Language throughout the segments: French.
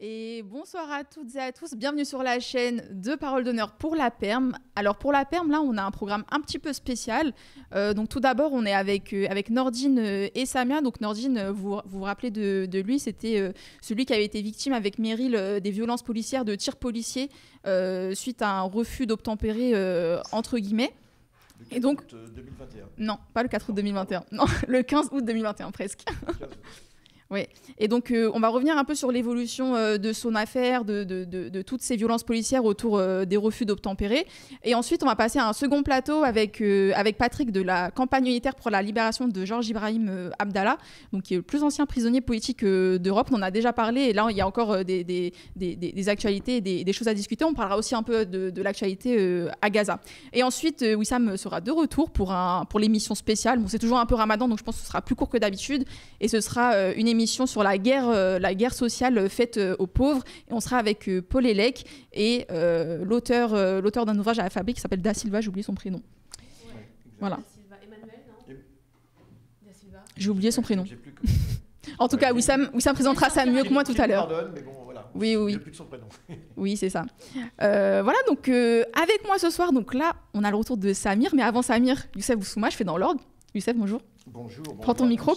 Et bonsoir à toutes et à tous, bienvenue sur la chaîne de Parole d'honneur pour la Perm. Alors pour la Perm, là on a un programme un petit peu spécial. Donc tout d'abord on est avec Nordine et Samia. Donc Nordine, vous vous rappelez de lui, c'était celui qui avait été victime avec Meryl des violences policières, de tirs policiers suite à un refus d'obtempérer entre guillemets. Le 15 août 2021. Non, pas le 4 août 2021, non, le 15 août 2021 presque. Oui, et donc on va revenir un peu sur l'évolution de son affaire, de toutes ces violences policières autour des refus d'obtempérer. Et ensuite, on va passer à un second plateau avec Patrick de la campagne unitaire pour la libération de Georges Ibrahim Abdallah, donc qui est le plus ancien prisonnier politique d'Europe. On en a déjà parlé et là, il y a encore des actualités, des choses à discuter. On parlera aussi un peu de l'actualité à Gaza. Et ensuite, Wissam sera de retour pour l'émission spéciale. Bon, c'est toujours un peu Ramadan, donc je pense que ce sera plus court que d'habitude. Et ce sera une émission sur la guerre sociale faite aux pauvres. Et on sera avec Paul Elec et l'auteur d'un ouvrage à la Fabrique qui s'appelle Da Silva, j'ai oublié son prénom. Ouais, voilà. Da Silva. Emmanuel, non Da Silva. J'ai oublié son prénom. En tout cas, Wissam présentera ça mieux que moi tout à l'heure. Mais bon, voilà. Oui. J'ai plus de son prénom. Oui, c'est ça. Voilà, donc avec moi ce soir, donc là, on a le retour de Samir. Mais avant Samir, Youssef Boussouma, je fais dans l'ordre. Youssef, bonjour. Bonjour. Prends ton micro.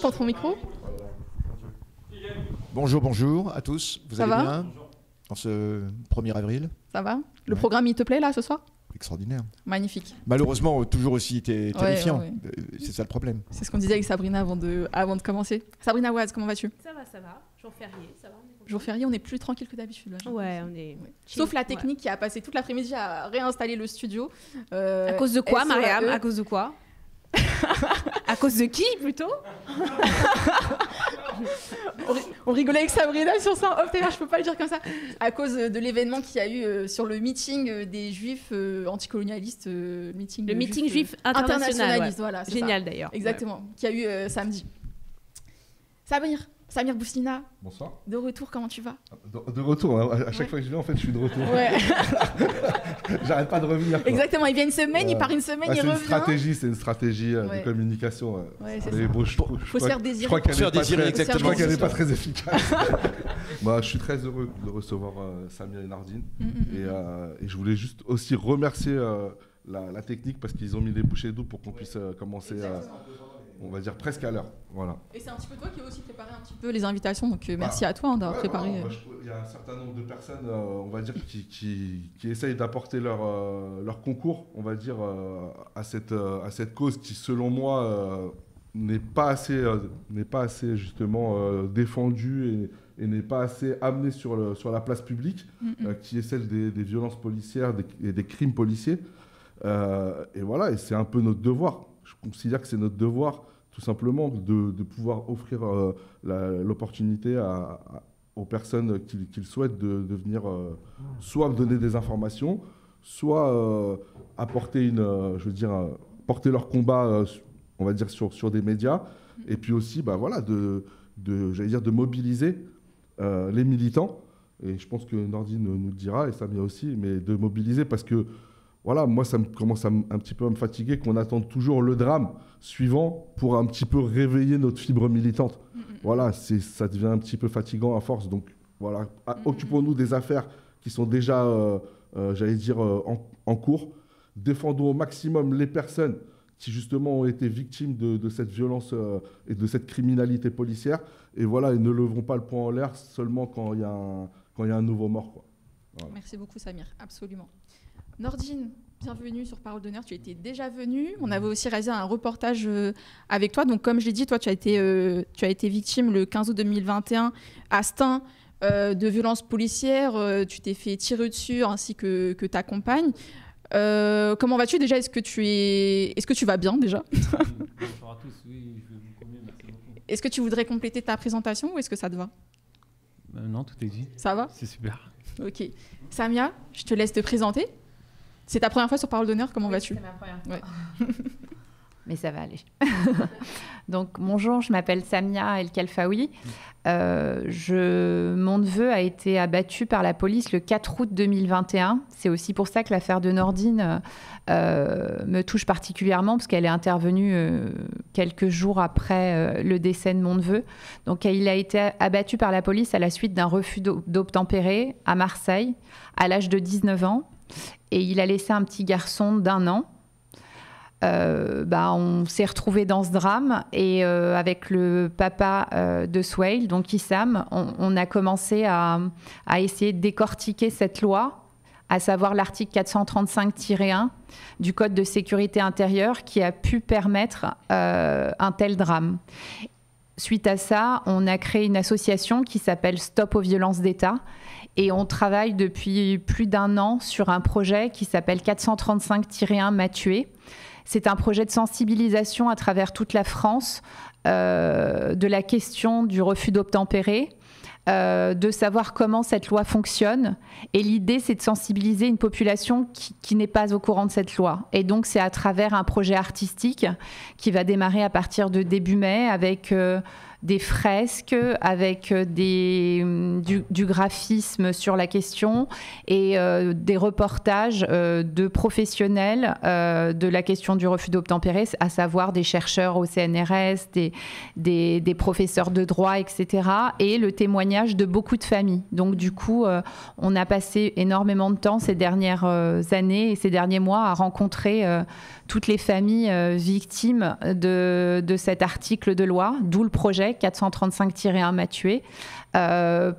Bonjour à tous. Vous allez bien en ce 1er avril? Ça va? Le programme, il te plaît là ce soir? Extraordinaire. Magnifique. Malheureusement, toujours aussi terrifiant. Ouais. C'est ça le problème. C'est ce qu'on disait avec Sabrina avant de commencer. Sabrina Ouaz, comment vas-tu? Ça va. Jour férié, ça va. Jour férié, on est plus tranquille que d'habitude. Là, ouais, on est. Ouais. Sauf la technique qui a passé toute l'après-midi à réinstaller le studio. À cause de quoi, Mariam? À cause de quoi? À cause de qui, plutôt? On rigolait avec Sabrina sur ça. Oh, je peux pas le dire comme ça. À cause de l'événement qu'il y a eu sur le meeting des juifs anticolonialistes. Le meeting juif international. Voilà, génial ça. D'ailleurs. Exactement. Ouais. Qu'il y a eu samedi. Samir Bouslina. Bonsoir. De retour, comment tu vas? De retour, hein. À chaque fois que je viens, en fait, je suis de retour. Ouais. J'arrête pas de revenir. Quoi. Exactement, il vient une semaine, il part une semaine, il revient. C'est une stratégie de communication. Ouais, c'est mais ça. bon, faut se faire désirer. Je crois qu'elle n'est pas très efficace. Moi, je suis très heureux de recevoir Samir et Nordine. Et je voulais juste aussi remercier la technique parce qu'ils ont mis les bouchées doubles pour qu'on puisse commencer... on va dire presque à l'heure, voilà. Et c'est un petit peu toi qui as aussi préparé un petit peu les invitations, donc merci à toi d'avoir préparé. Il y a un certain nombre de personnes, on va dire, qui essayent d'apporter leur concours, on va dire, à cette cause qui, selon moi, n'est pas assez justement défendue et n'est pas assez amenée sur la place publique, qui est celle des violences policières et des crimes policiers. Et voilà, et c'est un peu notre devoir. Je considère que c'est notre devoir, tout simplement, de pouvoir offrir l'opportunité aux personnes qui le souhaitent de venir soit donner des informations, soit apporter porter leur combat, on va dire, sur des médias, et puis aussi, de mobiliser les militants. Et je pense que Nordine nous le dira, et Samia aussi, mais de mobiliser parce que voilà, moi, ça commence un petit peu à me fatiguer qu'on attende toujours le drame suivant pour un petit peu réveiller notre fibre militante. Voilà, ça devient un petit peu fatigant à force. Donc, voilà, occupons-nous des affaires qui sont déjà, en cours. Défendons au maximum les personnes qui, justement, ont été victimes de cette violence et de cette criminalité policière. Et voilà, et ne lèveront pas le poing en l'air seulement quand il y a un nouveau mort, quoi. Voilà. Merci beaucoup, Samir. Absolument. Nordine, bienvenue sur Parole d'honneur. Tu étais déjà venue. On avait aussi réalisé un reportage avec toi. Donc, comme je l'ai dit, toi, tu as été victime le 15 août 2021 à Stein de violences policières. Tu t'es fait tirer dessus ainsi que ta compagne. Comment vas-tu déjà? Est-ce que tu vas bien déjà? Bonjour à tous. Oui, je vais beaucoup mieux. Merci beaucoup. Est-ce que tu voudrais compléter ta présentation ou est-ce que ça te va? Non, tout est dit. Ça va? C'est super. Ok. Samia, je te laisse te présenter. C'est ta première fois sur Parole d'honneur, comment vas-tu? C'est ma première fois. Ouais. mais ça va aller. Donc, bonjour, je m'appelle Samia El Khalfaoui. Mon neveu a été abattu par la police le 4 août 2021. C'est aussi pour ça que l'affaire de Nordine me touche particulièrement, parce qu'elle est intervenue quelques jours après le décès de mon neveu. Donc, il a été abattu par la police à la suite d'un refus d'obtempérer à Marseille, à l'âge de 19 ans. Et il a laissé un petit garçon d'1 an. On s'est retrouvés dans ce drame et avec le papa de Souheil, donc Issam, on a commencé à essayer de décortiquer cette loi, à savoir l'article 435-1 du Code de sécurité intérieure qui a pu permettre un tel drame. Suite à ça, on a créé une association qui s'appelle Stop aux violences d'État et on travaille depuis plus d'1 an sur un projet qui s'appelle 435-1 m'a tué. C'est un projet de sensibilisation à travers toute la France de la question du refus d'obtempérer, de savoir comment cette loi fonctionne. Et l'idée, c'est de sensibiliser une population qui n'est pas au courant de cette loi. Et donc, c'est à travers un projet artistique qui va démarrer à partir de début mai avec des fresques, avec du graphisme sur la question et des reportages de professionnels de la question du refus d'obtempérer, à savoir des chercheurs au CNRS, des professeurs de droit, etc. et le témoignage de beaucoup de familles. Donc du coup, on a passé énormément de temps ces dernières années et ces derniers mois à rencontrer toutes les familles victimes de cet article de loi, d'où le projet 435-1 m'a tué,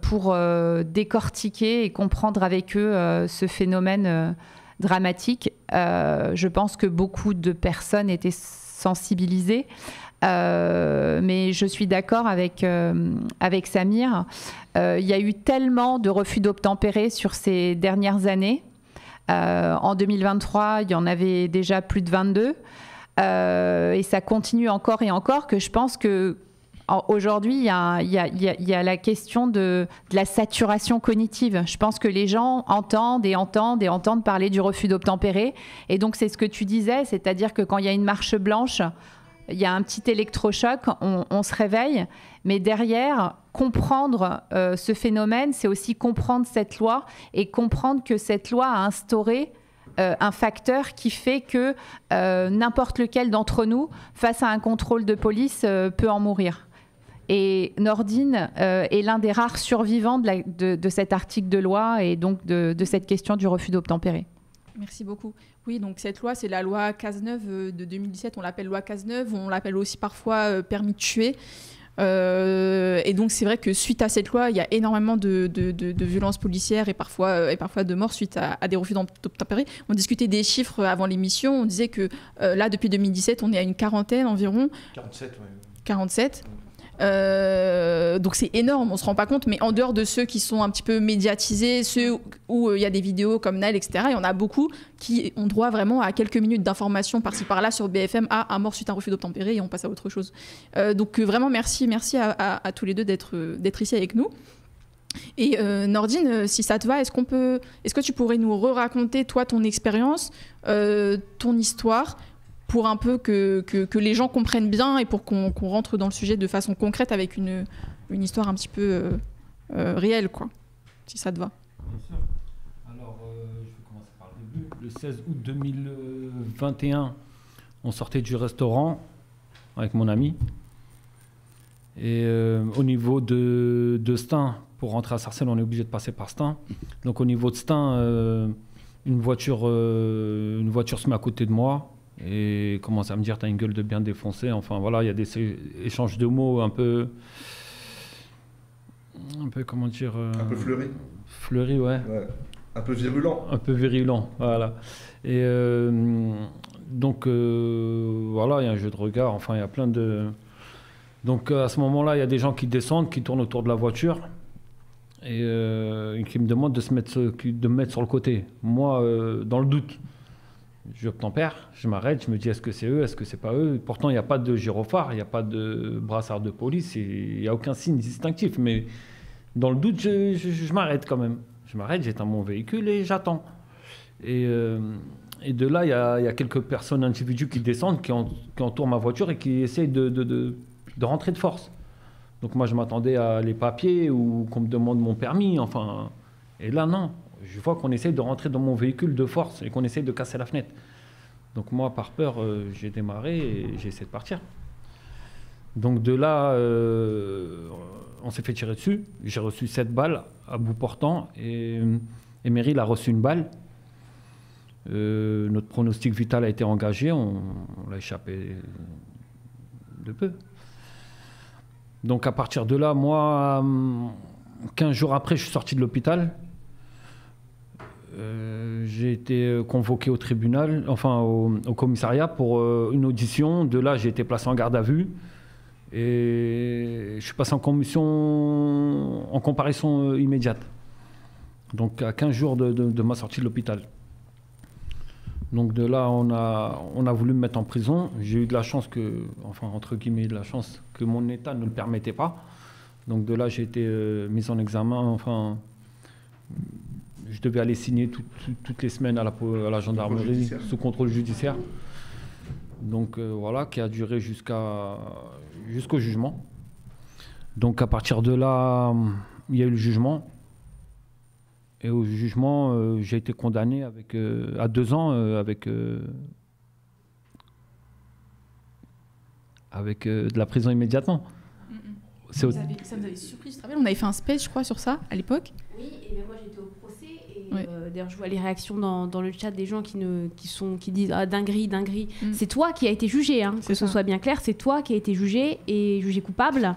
pour décortiquer et comprendre avec eux ce phénomène dramatique. Je pense que beaucoup de personnes étaient sensibilisées, mais je suis d'accord avec Samir. Il y a eu tellement de refus d'obtempérer sur ces dernières années. En 2023, il y en avait déjà plus de 22. Et ça continue encore et encore, que je pense que aujourd'hui, il y a la question de la saturation cognitive. Je pense que les gens entendent parler du refus d'obtempérer. Et donc, c'est ce que tu disais, c'est-à-dire que quand il y a une marche blanche, il y a un petit électrochoc, on se réveille. Mais derrière, comprendre ce phénomène, c'est aussi comprendre cette loi et comprendre que cette loi a instauré un facteur qui fait que n'importe lequel d'entre nous, face à un contrôle de police, peut en mourir. Et Nordine est l'un des rares survivants de cet article de loi et donc de cette question du refus d'obtempérer. Merci beaucoup. Oui, donc cette loi, c'est la loi Cazeneuve de 2017. On l'appelle loi Cazeneuve, on l'appelle aussi parfois permis de tuer. Et donc c'est vrai que suite à cette loi, il y a énormément de violences policières et parfois de morts suite à des refus d'obtempérer. On discutait des chiffres avant l'émission. On disait que là, depuis 2017, on est à une quarantaine environ. 47, oui. 47. Donc c'est énorme, on ne se rend pas compte, mais en dehors de ceux qui sont un petit peu médiatisés, ceux où il y a des vidéos comme Naël, etc., il y en a beaucoup qui ont droit vraiment à quelques minutes d'informations par-ci par-là sur BFM, un mort suite à un refus d'obtempérer, et on passe à autre chose. Donc vraiment merci à tous les deux d'être ici avec nous. Et Nordine, si ça te va, est-ce que tu pourrais nous raconter toi ton expérience, ton histoire, pour un peu que les gens comprennent bien et pour qu'on rentre dans le sujet de façon concrète avec une histoire un petit peu réelle, quoi, si ça te va. Bien sûr. Alors, je vais commencer par le début. Le 16 août 2021, on sortait du restaurant avec mon ami. Et au niveau de Stein, pour rentrer à Sarcelles, on est obligé de passer par Stein. Donc au niveau de Stein, une voiture se met à côté de moi et commence à me dire t'as une gueule de bien défoncée. Enfin voilà, il y a des échanges de mots un peu comment dire, un peu fleuri, ouais. Un peu virulent, voilà. Et donc voilà, il y a un jeu de regard, enfin il y a plein de... Donc à ce moment-là, il y a des gens qui descendent, qui tournent autour de la voiture et qui me demandent de me mettre sur le côté. Moi, dans le doute, j'obtempère, je m'arrête, je me dis est-ce que c'est eux, est-ce que c'est pas eux. Pourtant, il n'y a pas de gyrophare, il n'y a pas de brassard de police, il n'y a aucun signe distinctif. Mais dans le doute, je m'arrête quand même. Je m'arrête, j'éteins mon véhicule et j'attends. Et Et de là, il y a quelques personnes individuelles qui descendent, qui entourent ma voiture et qui essayent de rentrer de force. Donc moi, je m'attendais à les papiers ou qu'on me demande mon permis. Enfin, et là, non. Je vois qu'on essaye de rentrer dans mon véhicule de force et qu'on essaye de casser la fenêtre. Donc moi, par peur, j'ai démarré et j'ai essayé de partir. Donc de là, on s'est fait tirer dessus. J'ai reçu 7 balles à bout portant et Meryl a reçu une balle. Notre pronostic vital a été engagé, on l'a échappé de peu. Donc à partir de là, moi, 15 jours après, je suis sorti de l'hôpital. J'ai été convoqué au tribunal, enfin au commissariat pour une audition. De là, j'ai été placé en garde à vue. Et je suis passé en comparaison immédiate. Donc à 15 jours de ma sortie de l'hôpital. Donc de là, on a voulu me mettre en prison. J'ai eu de la chance que, enfin entre guillemets de la chance, que mon état ne le permettait pas. Donc de là, j'ai été mis en examen. Enfin, je devais aller signer toutes les semaines à la gendarmerie sous contrôle judiciaire. Donc voilà, qui a duré jusqu'au jugement. Donc à partir de là, il y a eu le jugement. Et au jugement, j'ai été condamné à 2 ans avec de la prison immédiatement. Ça vous avait surpris, je te rappelle, on avait fait un space, je crois, sur ça, à l'époque. Oui, et bien moi j'étais au procès. Et d'ailleurs, je vois les réactions dans le chat des gens qui disent « Ah, dinguerie, dinguerie ». C'est toi qui as été jugé, hein, que ce soit bien clair, c'est toi qui as été jugé et jugé coupable.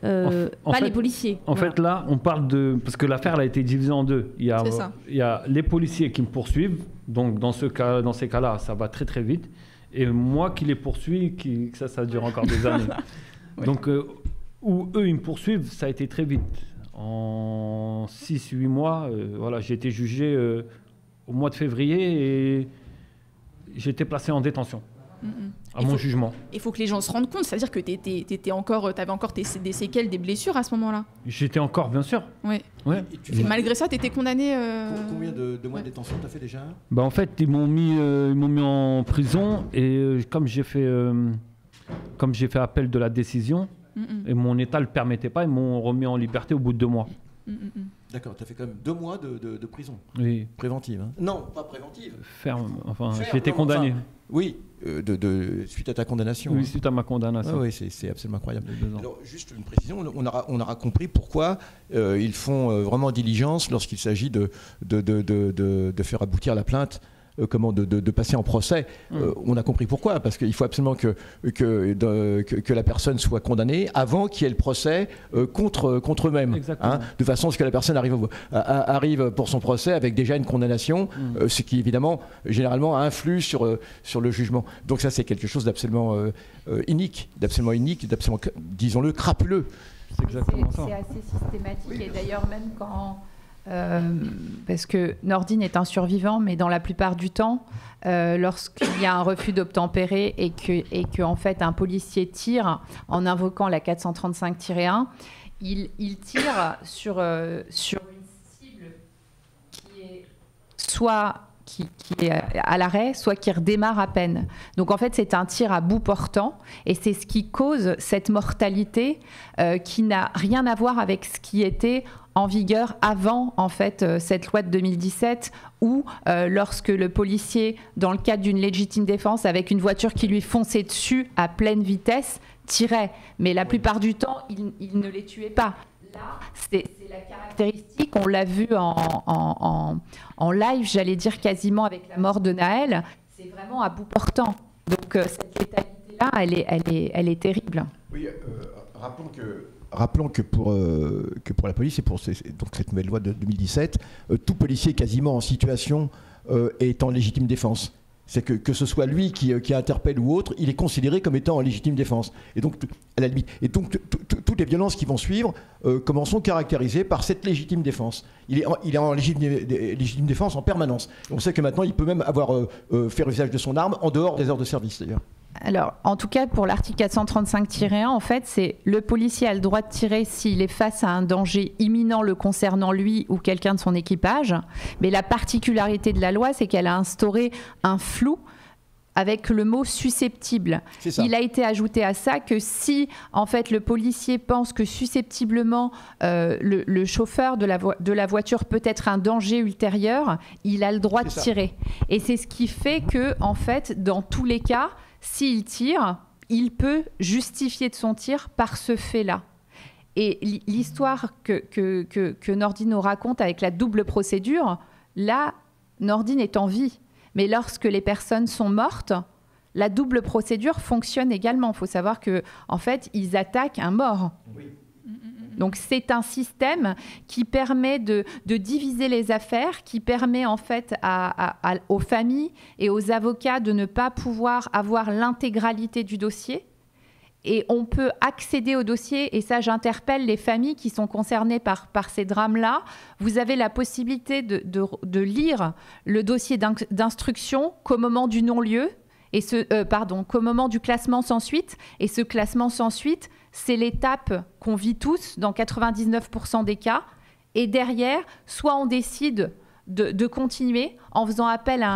Pas les policiers. En fait, là, on parle de... Parce que l'affaire elle a été divisée en 2. Il y a les policiers qui me poursuivent. Donc, dans ces cas-là, ça va très, très vite. Et moi qui les poursuis, ça dure encore des années. Oui. Donc, où eux, ils me poursuivent, ça a été très vite. En 6-8 mois, voilà, j'ai été jugé au mois de février et j'ai été placé en détention. À mon jugement. Il faut que les gens se rendent compte, c'est-à-dire que tu avais encore des séquelles, des blessures à ce moment-là. J'étais encore, bien sûr. Ouais. Et malgré ça, tu étais condamné. Combien de mois de détention tu as fait déjà ? En fait, ils m'ont mis en prison et comme j'ai fait appel de la décision et mon état ne le permettait pas, ils m'ont remis en liberté au bout de 2 mois. D'accord, tu as fait quand même 2 mois de prison. Oui. Préventive. Hein. Non, pas préventive. Ferme. Enfin, j'ai été condamné. Oui, suite à ta condamnation. Oui, suite à ma condamnation. Oui, c'est absolument incroyable. Alors, juste une précision, on aura compris pourquoi ils font vraiment diligence lorsqu'il s'agit de faire aboutir la plainte. De passer en procès. On a compris pourquoi, parce qu'il faut absolument que la personne soit condamnée avant qu'il y ait le procès contre eux-mêmes. Hein, de façon à ce que la personne arrive pour son procès avec déjà une condamnation, ce qui évidemment, généralement, influe sur le jugement. Donc ça, c'est quelque chose d'absolument inique, d'absolument, disons-le, crapuleux. C'est exactement ça. C'est assez systématique, oui, et d'ailleurs même quand... parce que Nordine est un survivant, mais dans la plupart du temps, lorsqu'il y a un refus d'obtempérer et que en fait un policier tire en invoquant la 435-1, il tire sur une cible qui est soit qui est à l'arrêt, soit qui redémarre à peine. Donc en fait, c'est un tir à bout portant et c'est ce qui cause cette mortalité qui n'a rien à voir avec ce qui était en vigueur avant en fait cette loi de 2017 où lorsque le policier, dans le cadre d'une légitime défense avec une voiture qui lui fonçait dessus à pleine vitesse, tirait. Mais la plupart du temps, il ne les tuait pas. Là, c'est la caractéristique, on l'a vu en live, j'allais dire quasiment avec la mort de Naël, c'est vraiment à bout portant. Donc cette létalité-là, elle est terrible. Oui, rappelons que pour la police et pour donc cette nouvelle loi de 2017, tout policier quasiment en situation est en légitime défense. C'est que ce soit lui qui interpelle ou autre, il est considéré comme étant en légitime défense. Et donc, à la limite, et donc toutes les violences qui vont suivre sont caractérisées par cette légitime défense. Il est en légitime défense en permanence. On sait que maintenant, il peut même faire usage de son arme en dehors des heures de service, d'ailleurs. Alors, en tout cas, pour l'article 435-1, en fait, c'est le policier a le droit de tirer s'il est face à un danger imminent le concernant lui ou quelqu'un de son équipage. Mais la particularité de la loi, c'est qu'elle a instauré un flou avec le mot susceptible. Il a été ajouté à ça que si, en fait, le policier pense que susceptiblement le chauffeur de la voiture peut être un danger ultérieur, il a le droit de tirer. Et c'est ce qui fait que, en fait, dans tous les cas, s'il tire, il peut justifier de son tir par ce fait-là. Et l'histoire que Nordine nous raconte avec la double procédure, là, Nordine est en vie. Mais lorsque les personnes sont mortes, la double procédure fonctionne également. Il faut savoir qu'en fait, ils attaquent un mort. Oui. Donc, c'est un système qui permet de diviser les affaires, qui permet en fait aux familles et aux avocats de ne pas pouvoir avoir l'intégralité du dossier. Et on peut accéder au dossier, et ça, j'interpelle les familles qui sont concernées par ces drames-là. Vous avez la possibilité de lire le dossier d'instruction qu'au moment du non-lieu, qu'au moment du classement sans suite. Et ce classement sans suite, c'est l'étape qu'on vit tous dans 99% des cas. Et derrière, soit on décide de continuer en faisant appel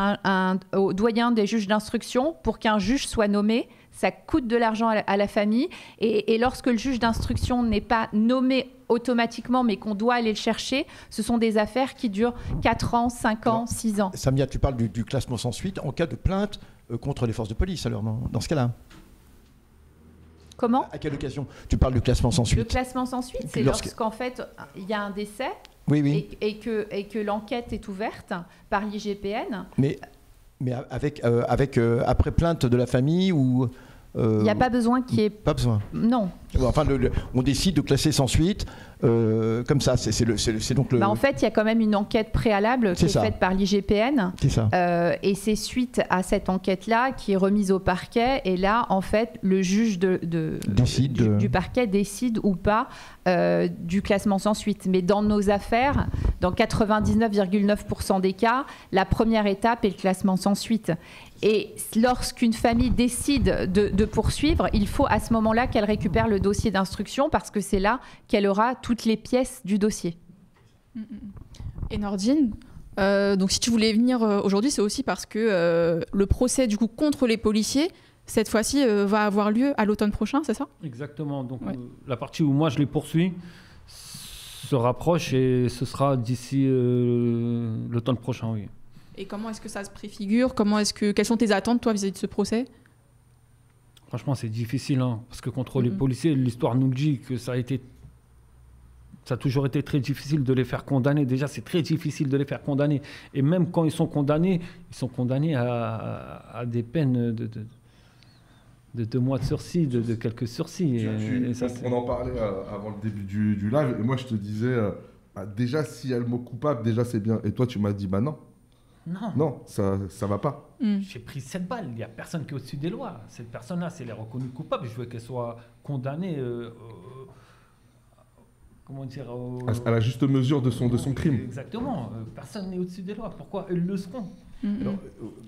au doyen des juges d'instruction pour qu'un juge soit nommé. Ça coûte de l'argent à la famille. Et lorsque le juge d'instruction n'est pas nommé automatiquement, mais qu'on doit aller le chercher, ce sont des affaires qui durent 4 ans, 5 ans, 6 ans. Samia, tu parles du classement sans suite en cas de plainte contre les forces de police, alors, dans ce cas-là. Comment ? À quelle occasion tu parles du classement sans suite ? Le classement sans suite, c'est lorsqu'en fait, il y a un décès et que l'enquête est ouverte par l'IGPN. Mais avec après plainte de la famille ou... Il n'y a pas besoin qu'il y ait... Pas besoin. Non. Enfin, on décide de classer sans suite, comme ça. C'est donc le... En fait, il y a quand même une enquête préalable qui est faite par l'IGPN. C'est ça. Et c'est suite à cette enquête-là qui est remise au parquet. Et là, en fait, le juge du parquet décide ou pas du classement sans suite. Mais dans nos affaires, dans 99,9% des cas, la première étape est le classement sans suite. Et lorsqu'une famille décide de poursuivre, il faut à ce moment-là qu'elle récupère le dossier d'instruction parce que c'est là qu'elle aura toutes les pièces du dossier. Et Nordine, donc si tu voulais venir aujourd'hui, c'est aussi parce que le procès du coup contre les policiers, cette fois-ci, va avoir lieu à l'automne prochain, c'est ça ? Exactement. Donc la partie où moi je les poursuis se rapproche et ce sera d'ici l'automne prochain, oui. Et comment est-ce que ça se préfigure ? Quelles sont tes attentes, toi, vis-à-vis de ce procès ? Franchement, c'est difficile, parce que contre les policiers, l'histoire nous dit que ça a toujours été très difficile de les faire condamner. Déjà, c'est très difficile de les faire condamner. Et même quand ils sont condamnés à des peines de 2 mois de sursis, de quelques sursis. On en parlait avant le début du live, et moi je te disais, déjà, s'il y a le mot coupable, déjà c'est bien. Et toi, tu m'as dit, non. Non, ça va pas. J'ai pris 7 balles, il n'y a personne qui est au-dessus des lois. Cette personne-là, si elle est reconnue coupable, je veux qu'elle soit condamnée à la juste mesure de son crime. Exactement, personne n'est au-dessus des lois. Pourquoi elles le seront ? Alors,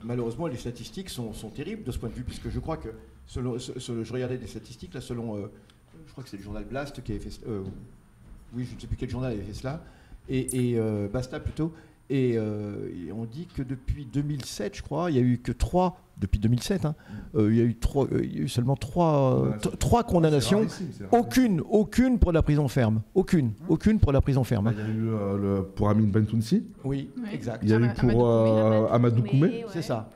malheureusement, les statistiques sont terribles de ce point de vue, puisque je crois que, je regardais des statistiques, là, selon, je crois que c'est le journal Blast qui avait fait oui, je ne sais plus quel journal avait fait cela, et Basta plutôt. Et on dit que depuis 2007, je crois, il n'y a eu que 3, depuis 2007, il y a eu seulement 3 condamnations, aucune pour la prison ferme. Aucune pour la prison ferme. Il y a eu pour Amin Bentounsi. Oui, exact. Il y a eu pour Amadou Koumé. C'est ça.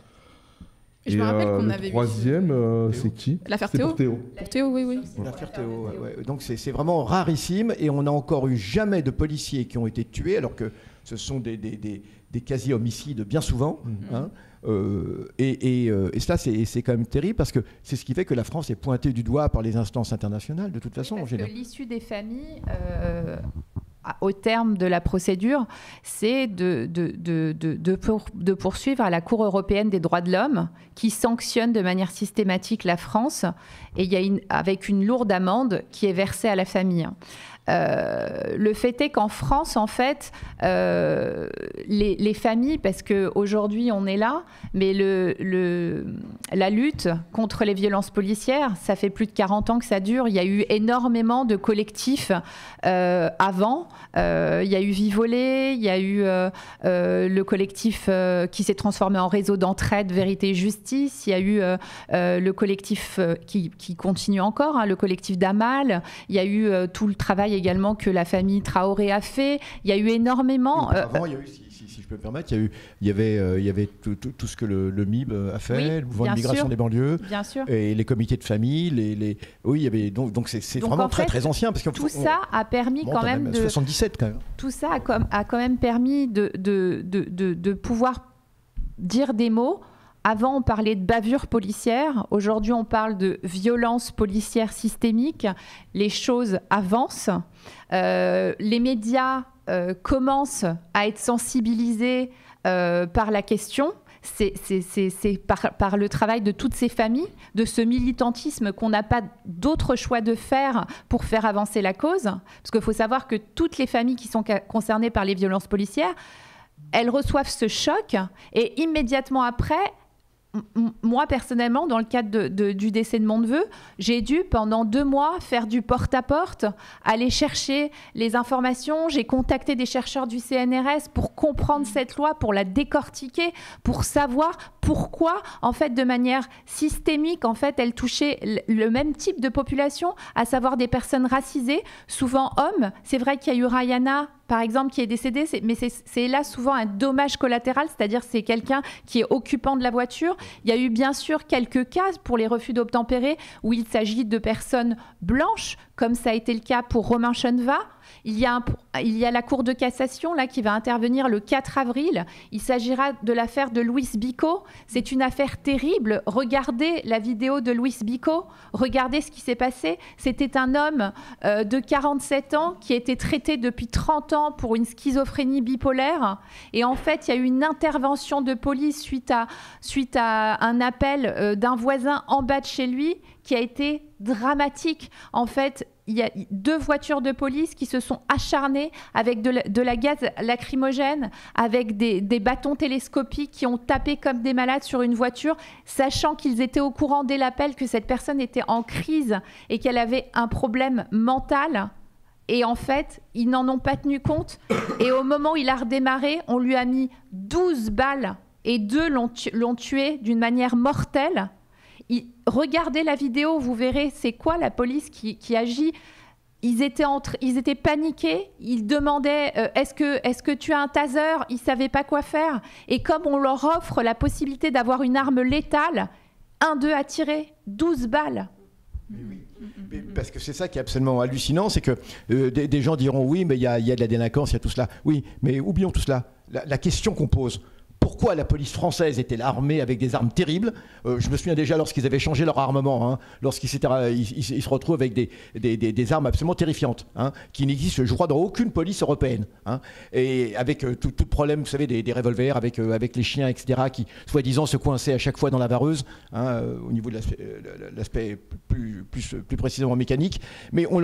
Et je me rappelle qu'on avait le troisième, c'est qui ? L'affaire Théo. Pour Théo, oui. L'affaire Théo, ouais. Donc c'est vraiment rarissime, et on n'a encore eu jamais de policiers qui ont été tués, alors que ce sont des quasi-homicides bien souvent. Et cela, c'est quand même terrible, parce que c'est ce qui fait que la France est pointée du doigt par les instances internationales, de toute façon. Parce que l'issue des familles, au terme de la procédure, c'est de poursuivre à la Cour européenne des droits de l'homme, qui sanctionne de manière systématique la France, et avec une lourde amende qui est versée à la famille. le fait est qu'en France, en fait, les familles, parce qu'aujourd'hui on est là, mais la lutte contre les violences policières, ça fait plus de 40 ans que ça dure. Il y a eu énormément de collectifs avant. Il y a eu Vivolé, il y a eu le collectif qui s'est transformé en réseau d'entraide Vérité et Justice. Il y a eu le collectif qui continue encore, hein, le collectif d'Amal. Il y a eu tout le travail également que la famille Traoré a fait. Il y a eu énormément... Avant, il y a eu, si je peux me permettre, il y avait tout ce que le MIB a fait, oui, le mouvement de migration des banlieues, bien sûr. Et les comités de famille, oui, il y avait donc c'est vraiment très très ancien parce que tout ça a permis quand même de 77 quand même. Tout ça a quand même permis de pouvoir dire des mots. Avant, on parlait de bavure policière. Aujourd'hui, on parle de violence policière systémique. Les choses avancent. Les médias commencent à être sensibilisés par la question. C'est par le travail de toutes ces familles, de ce militantisme qu'on n'a pas d'autre choix de faire pour faire avancer la cause. Parce qu'il faut savoir que toutes les familles qui sont concernées par les violences policières, elles reçoivent ce choc et immédiatement après... Moi, personnellement, dans le cadre du décès de mon neveu, j'ai dû, pendant 2 mois, faire du porte-à-porte, aller chercher les informations. J'ai contacté des chercheurs du CNRS pour comprendre cette loi, pour la décortiquer, pour savoir pourquoi, en fait, de manière systémique, en fait, elle touchait le même type de population, à savoir des personnes racisées, souvent hommes. C'est vrai qu'il y a eu Rayana, par exemple, qui est décédé, mais c'est là souvent un dommage collatéral, c'est-à-dire c'est quelqu'un qui est occupant de la voiture. Il y a eu bien sûr quelques cas pour les refus d'obtempérer où il s'agit de personnes blanches, comme ça a été le cas pour Romain Cheneva. Il y a la Cour de cassation là, qui va intervenir le 4 avril. Il s'agira de l'affaire de Luis Bico. C'est une affaire terrible. Regardez la vidéo de Luis Bico. Regardez ce qui s'est passé. C'était un homme de 47 ans qui a été traité depuis 30 ans pour une schizophrénie bipolaire. Et en fait, il y a eu une intervention de police suite à un appel d'un voisin en bas de chez lui qui a été dramatique. En fait, il y a 2 voitures de police qui se sont acharnées avec de la gaz lacrymogène, avec des bâtons télescopiques qui ont tapé comme des malades sur une voiture, sachant qu'ils étaient au courant dès l'appel que cette personne était en crise et qu'elle avait un problème mental. Et en fait, ils n'en ont pas tenu compte. Et au moment où il a redémarré, on lui a mis 12 balles et 2 l'ont tué d'une manière mortelle. Regardez la vidéo, vous verrez c'est quoi la police qui agit. Ils étaient paniqués, ils demandaient est-ce que tu as un taser, ils ne savaient pas quoi faire. Et comme on leur offre la possibilité d'avoir une arme létale, 1-2 a tiré, 12 balles. Oui. Parce que c'est ça qui est absolument hallucinant, c'est que des gens diront oui, mais il y a de la délinquance, il y a tout cela. Oui, mais oublions tout cela. La question qu'on pose, pourquoi la police française était armée avec des armes terribles? Je me souviens déjà lorsqu'ils avaient changé leur armement, hein, lorsqu'ils se retrouvent avec des armes absolument terrifiantes, hein, qui n'existent, je crois, dans aucune police européenne. Hein, et avec tout problème, vous savez, des revolvers avec les chiens, etc., qui, soi-disant, se coinçaient à chaque fois dans la vareuse, hein, au niveau de l'aspect plus précisément mécanique. Mais on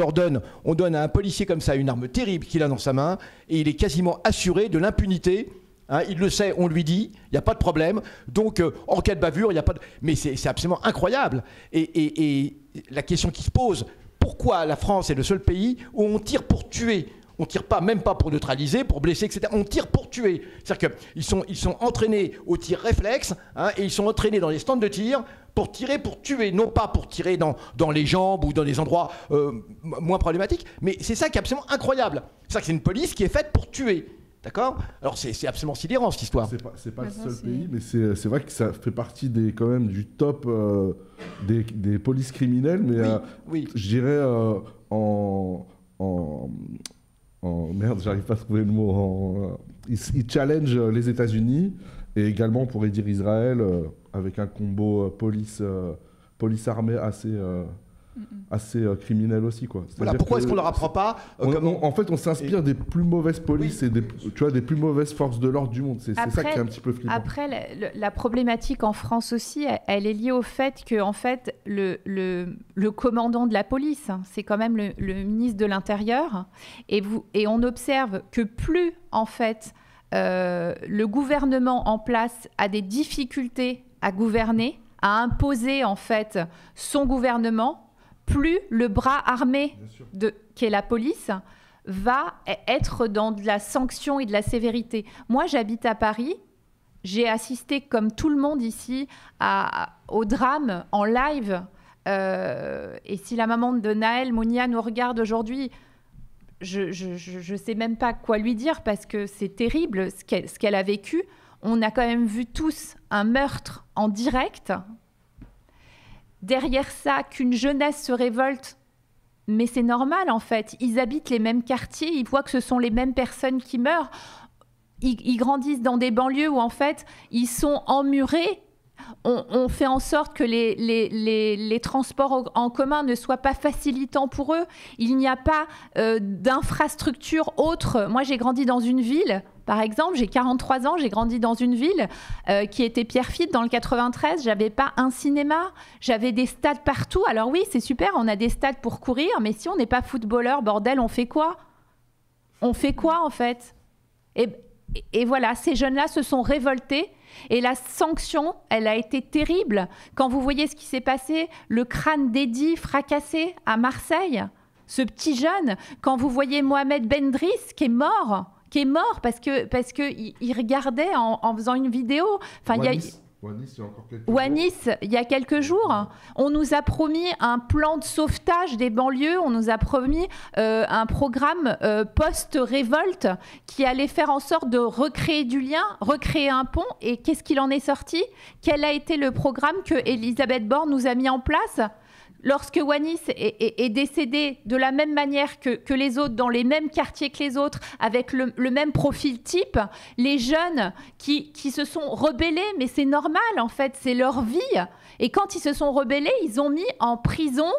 donne à un policier comme ça une arme terrible qu'il a dans sa main, et il est quasiment assuré de l'impunité. Hein, il le sait, on lui dit, il n'y a pas de problème. Donc, en cas de bavure, il n'y a pas de... Mais c'est absolument incroyable. Et la question qui se pose, pourquoi la France est le seul pays où on tire pour tuer? On ne tire pas, même pas pour neutraliser, pour blesser, etc. On tire pour tuer. C'est-à-dire qu'ils sont entraînés au tir réflexe, hein, et ils sont entraînés dans les stands de tir pour tirer pour tuer, non pas pour tirer dans les jambes ou dans des endroits moins problématiques. Mais c'est ça qui est absolument incroyable. C'est-à-dire que c'est une police qui est faite pour tuer. D'accord? Alors c'est absolument sidérant cette histoire. C'est pas le seul pays, mais c'est vrai que ça fait partie quand même du top des polices criminelles, mais oui. Je dirais merde, j'arrive pas à trouver le mot. Ils challenge les États-Unis et également on pourrait dire Israël avec un combo police armée criminel aussi, quoi. Voilà, pourquoi est-ce qu'on ne leur apprend pas en fait, on s'inspire des plus mauvaises polices et des plus mauvaises forces de l'ordre du monde. C'est ça qui est un petit peu flippant. Après, la problématique en France aussi, elle est liée au fait que en fait, le commandant de la police, c'est quand même le ministre de l'Intérieur, et on observe que plus en fait le gouvernement en place a des difficultés à gouverner, à imposer en fait son gouvernement, plus le bras armé qu'est la police va être dans de la sanction et de la sévérité. Moi, j'habite à Paris. J'ai assisté, comme tout le monde ici, au drame en live. Et si la maman de Naël, Monia, nous regarde aujourd'hui, je ne sais même pas quoi lui dire parce que c'est terrible ce qu'elle a vécu. On a quand même vu tous un meurtre en direct. Derrière ça, qu'une jeunesse se révolte, mais c'est normal en fait. Ils habitent les mêmes quartiers, ils voient que ce sont les mêmes personnes qui meurent. Ils grandissent dans des banlieues où en fait, ils sont emmurés. On fait en sorte que les transports en commun ne soient pas facilitants pour eux. Il n'y a pas d'infrastructure autre. Moi, j'ai grandi dans une ville, par exemple, j'ai 43 ans, j'ai grandi dans une ville qui était Pierrefitte dans le 93. J'avais pas un cinéma, j'avais des stades partout. Alors oui, c'est super, on a des stades pour courir, mais si on n'est pas footballeur, bordel, on fait quoi? On fait quoi en fait? Et voilà, ces jeunes-là se sont révoltés. Et la sanction, elle a été terrible. Quand vous voyez ce qui s'est passé, le crâne d'Eddy fracassé à Marseille, ce petit jeune, quand vous voyez Mohamed Bendriss qui est mort parce que il regardait en faisant une vidéo. Enfin, ou à Nice, il y a quelques jours, on nous a promis un plan de sauvetage des banlieues, on nous a promis un programme post-révolte qui allait faire en sorte de recréer du lien, recréer un pont. Et qu'est-ce qu'il en est sorti? Quel a été le programme que Elisabeth Borne nous a mis en place? Lorsque Wanis est décédé de la même manière que les autres, dans les mêmes quartiers que les autres, avec le même profil type, les jeunes qui se sont rebellés, mais c'est normal en fait, c'est leur vie. Et quand ils se sont rebellés, ils ont mis en prison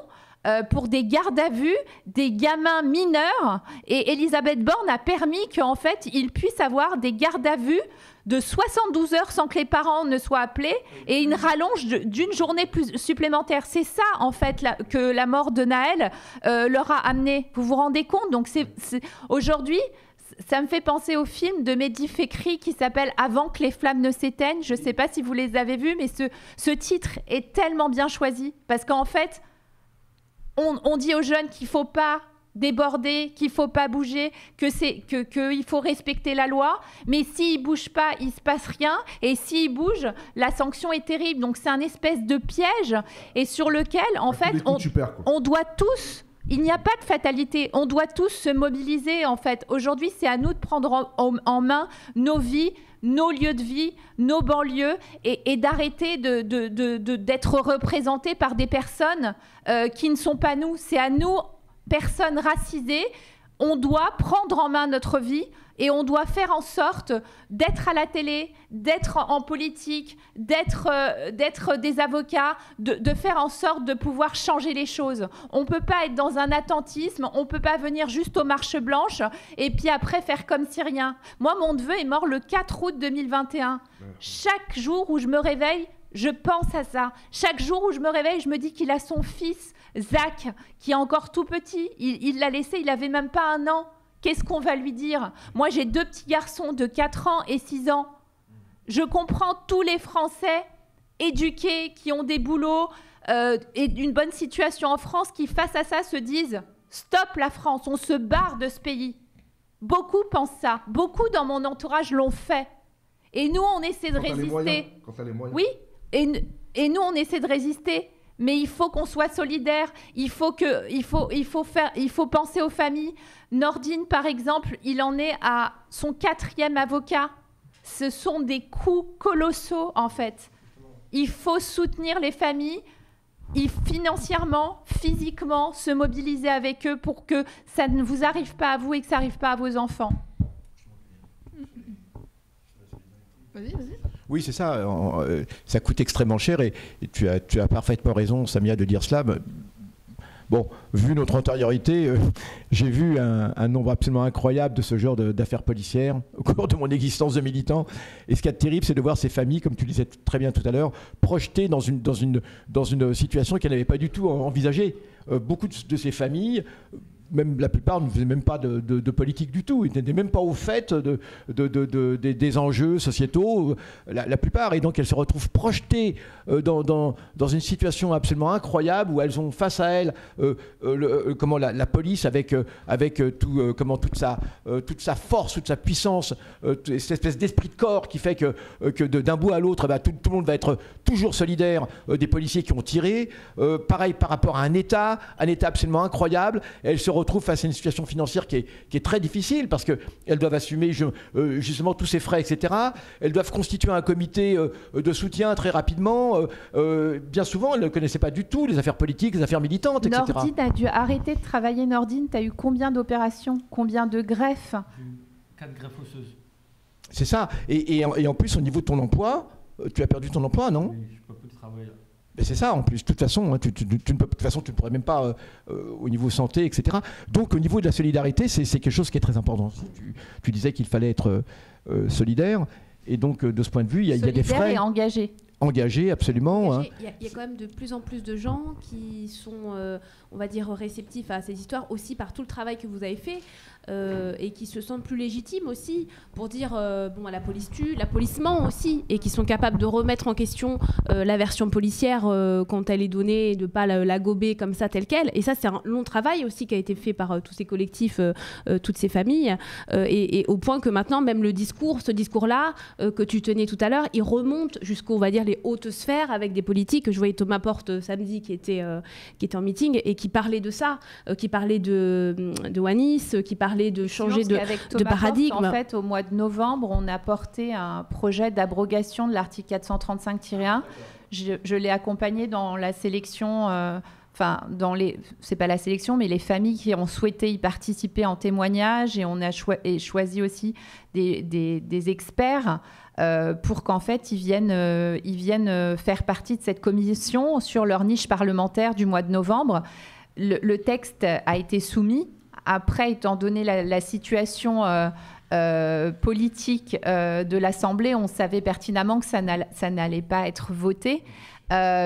pour des gardes à vue des gamins mineurs. Et Elisabeth Borne a permis qu'en fait, ils puissent avoir des gardes à vue de 72 heures sans que les parents ne soient appelés et une rallonge d'une journée supplémentaire. C'est ça, en fait, que la mort de Naël leur a amené. Vous vous rendez compte? Donc, aujourd'hui, ça me fait penser au film de Mehdi Fekri qui s'appelle « Avant que les flammes ne s'éteignent ». Je ne sais pas si vous les avez vus, mais ce titre est tellement bien choisi. Parce qu'en fait, on dit aux jeunes qu'il ne faut pas déborder, qu'il ne faut pas bouger, qu'il faut respecter la loi, mais s'ils ne bougent pas, il ne se passe rien, et s'ils bougent, la sanction est terrible. Donc c'est un espèce de piège, et sur lequel, en fait, on doit tous, il n'y a pas de fatalité, on doit tous se mobiliser, en fait. Aujourd'hui, c'est à nous de prendre en main nos vies, nos lieux de vie, nos banlieues, et d'arrêter d'être représentés par des personnes qui ne sont pas nous. C'est à nous, personnes racisées, on doit prendre en main notre vie et on doit faire en sorte d'être à la télé, d'être en politique, d'être des avocats, de faire en sorte de pouvoir changer les choses. On ne peut pas être dans un attentisme, on ne peut pas venir juste aux marches blanches et puis après faire comme si rien. Moi, mon neveu est mort le 4 août 2021. Chaque jour où je me réveille, je pense à ça. Chaque jour où je me réveille, je me dis qu'il a son fils, Zach, qui est encore tout petit. Il l'a laissé, il n'avait même pas 1 an. Qu'est-ce qu'on va lui dire? Moi, j'ai 2 petits garçons de 4 ans et 6 ans. Je comprends tous les Français éduqués, qui ont des boulots et une bonne situation en France, qui, face à ça, se disent « Stop la France, on se barre de ce pays ». Beaucoup pensent ça. Beaucoup dans mon entourage l'ont fait. Et nous, on essaie de résister. Quand t'as les moyens. Oui, et nous, on essaie de résister. Mais il faut qu'on soit solidaire. Il faut penser aux familles. Nordine, par exemple, il en est à son 4e avocat. Ce sont des coûts colossaux, en fait. Il faut soutenir les familles, financièrement, physiquement, se mobiliser avec eux pour que ça ne vous arrive pas à vous et que ça n'arrive pas à vos enfants. Vas-y. Oui, c'est ça. Ça coûte extrêmement cher et tu as parfaitement raison, Samia, de dire cela. Bon, vu notre antériorité, j'ai vu un nombre absolument incroyable de ce genre d'affaires policières au cours de mon existence de militant. Et ce qui est terrible, c'est de voir ces familles, comme tu le disais très bien tout à l'heure, projetées dans une situation qu'elles n'avaient pas du tout envisagée. Beaucoup de ces familles, même la plupart ne faisaient même pas de politique du tout, ils n'étaient même pas au fait des enjeux sociétaux, la plupart, et donc elles se retrouvent projetées dans une situation absolument incroyable où elles ont face à elles la police avec toute sa force, toute sa puissance, cette espèce d'esprit de corps qui fait que d'un bout à l'autre, tout le monde va être toujours solidaire des policiers qui ont tiré. Pareil par rapport à un État absolument incroyable. Elles se retrouvent face à une situation financière qui est très difficile parce qu'elles doivent assumer justement tous ces frais, etc. Elles doivent constituer un comité de soutien très rapidement. Bien souvent, elles ne connaissaient pas du tout les affaires politiques, les affaires militantes, etc. Nordine a dû arrêter de travailler. Nordine, tu as eu combien d'opérations, combien de greffes? 4 greffes osseuses. C'est ça. Et en plus, au niveau de ton emploi, tu as perdu ton emploi, non? Oui, je ne peux plus travailler là. Mais c'est ça, en plus, de toute façon, tu ne pourrais même pas, au niveau santé, etc. Donc, au niveau de la solidarité, c'est quelque chose qui est très important. Tu disais qu'il fallait être solidaire, et donc, de ce point de vue, il y a des frais. Et engagé. Engagé, absolument. Il y a quand même de plus en plus de gens qui sont, on va dire, réceptifs à ces histoires, aussi par tout le travail que vous avez fait, et qui se sentent plus légitimes aussi pour dire la police tue, la police ment aussi, et qui sont capables de remettre en question la version policière quand elle est donnée, et de ne pas la gober comme ça telle qu'elle. Et ça, c'est un long travail aussi qui a été fait par tous ces collectifs, toutes ces familles, et au point que maintenant, même ce discours-là que tu tenais tout à l'heure, il remonte jusqu'au, on va dire, les hautes sphères avec des politiques. Je voyais Thomas Porte samedi qui était en meeting et qui parlait de ça, qui parlait de Wanis, qui parlait de changer de paradigme. Porte, en fait, au mois de novembre, on a porté un projet d'abrogation de l'article 435-1. Je l'ai accompagné dans la sélection, c'est pas la sélection, mais les familles qui ont souhaité y participer en témoignage, et on a choisi aussi des experts pour qu'en fait ils viennent faire partie de cette commission sur leur niche parlementaire du mois de novembre. Le texte a été soumis. Après, étant donné la situation politique de l'Assemblée, on savait pertinemment que ça n'allait pas être voté.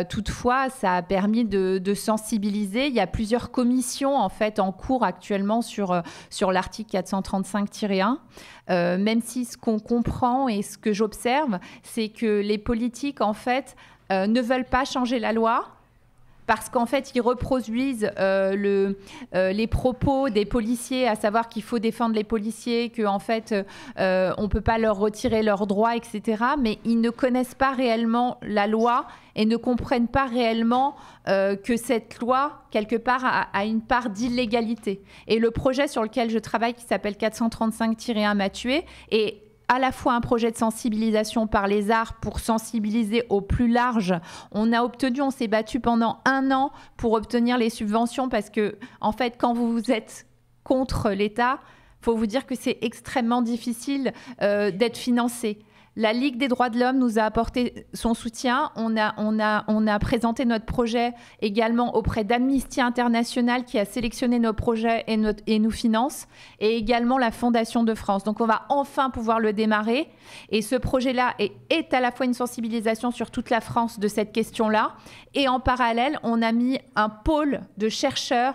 Toutefois, ça a permis de sensibiliser. Il y a plusieurs commissions en fait en cours actuellement sur l'article 435-1. Même si ce qu'on comprend et ce que j'observe, c'est que les politiques en fait ne veulent pas changer la loi. Parce qu'en fait, ils reproduisent les propos des policiers, à savoir qu'il faut défendre les policiers, qu'en fait, on ne peut pas leur retirer leurs droits, etc. Mais ils ne connaissent pas réellement la loi et ne comprennent pas réellement que cette loi, quelque part, a une part d'illégalité. Et le projet sur lequel je travaille, qui s'appelle 435-1 m'a tué, et à la fois un projet de sensibilisation par les arts pour sensibiliser au plus large. On s'est battu pendant 1 an pour obtenir les subventions parce que, en fait, quand vous êtes contre l'État, il faut vous dire que c'est extrêmement difficile d'être financé. La Ligue des droits de l'homme nous a apporté son soutien. On a présenté notre projet également auprès d'Amnesty International qui a sélectionné nos projets et nous finance, et également la Fondation de France. Donc on va enfin pouvoir le démarrer. Et ce projet-là est à la fois une sensibilisation sur toute la France de cette question-là. Et en parallèle, on a mis un pôle de chercheurs,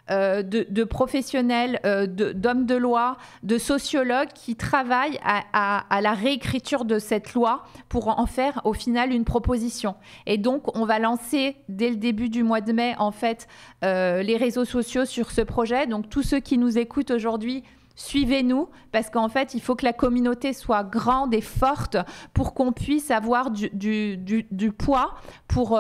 de professionnels, d'hommes de loi, de sociologues qui travaillent à la réécriture de cette loi pour en faire au final une proposition. Et donc, on va lancer dès le début du mois de mai, en fait, les réseaux sociaux sur ce projet. Donc, tous ceux qui nous écoutent aujourd'hui, suivez-nous, parce qu'en fait, il faut que la communauté soit grande et forte pour qu'on puisse avoir du poids pour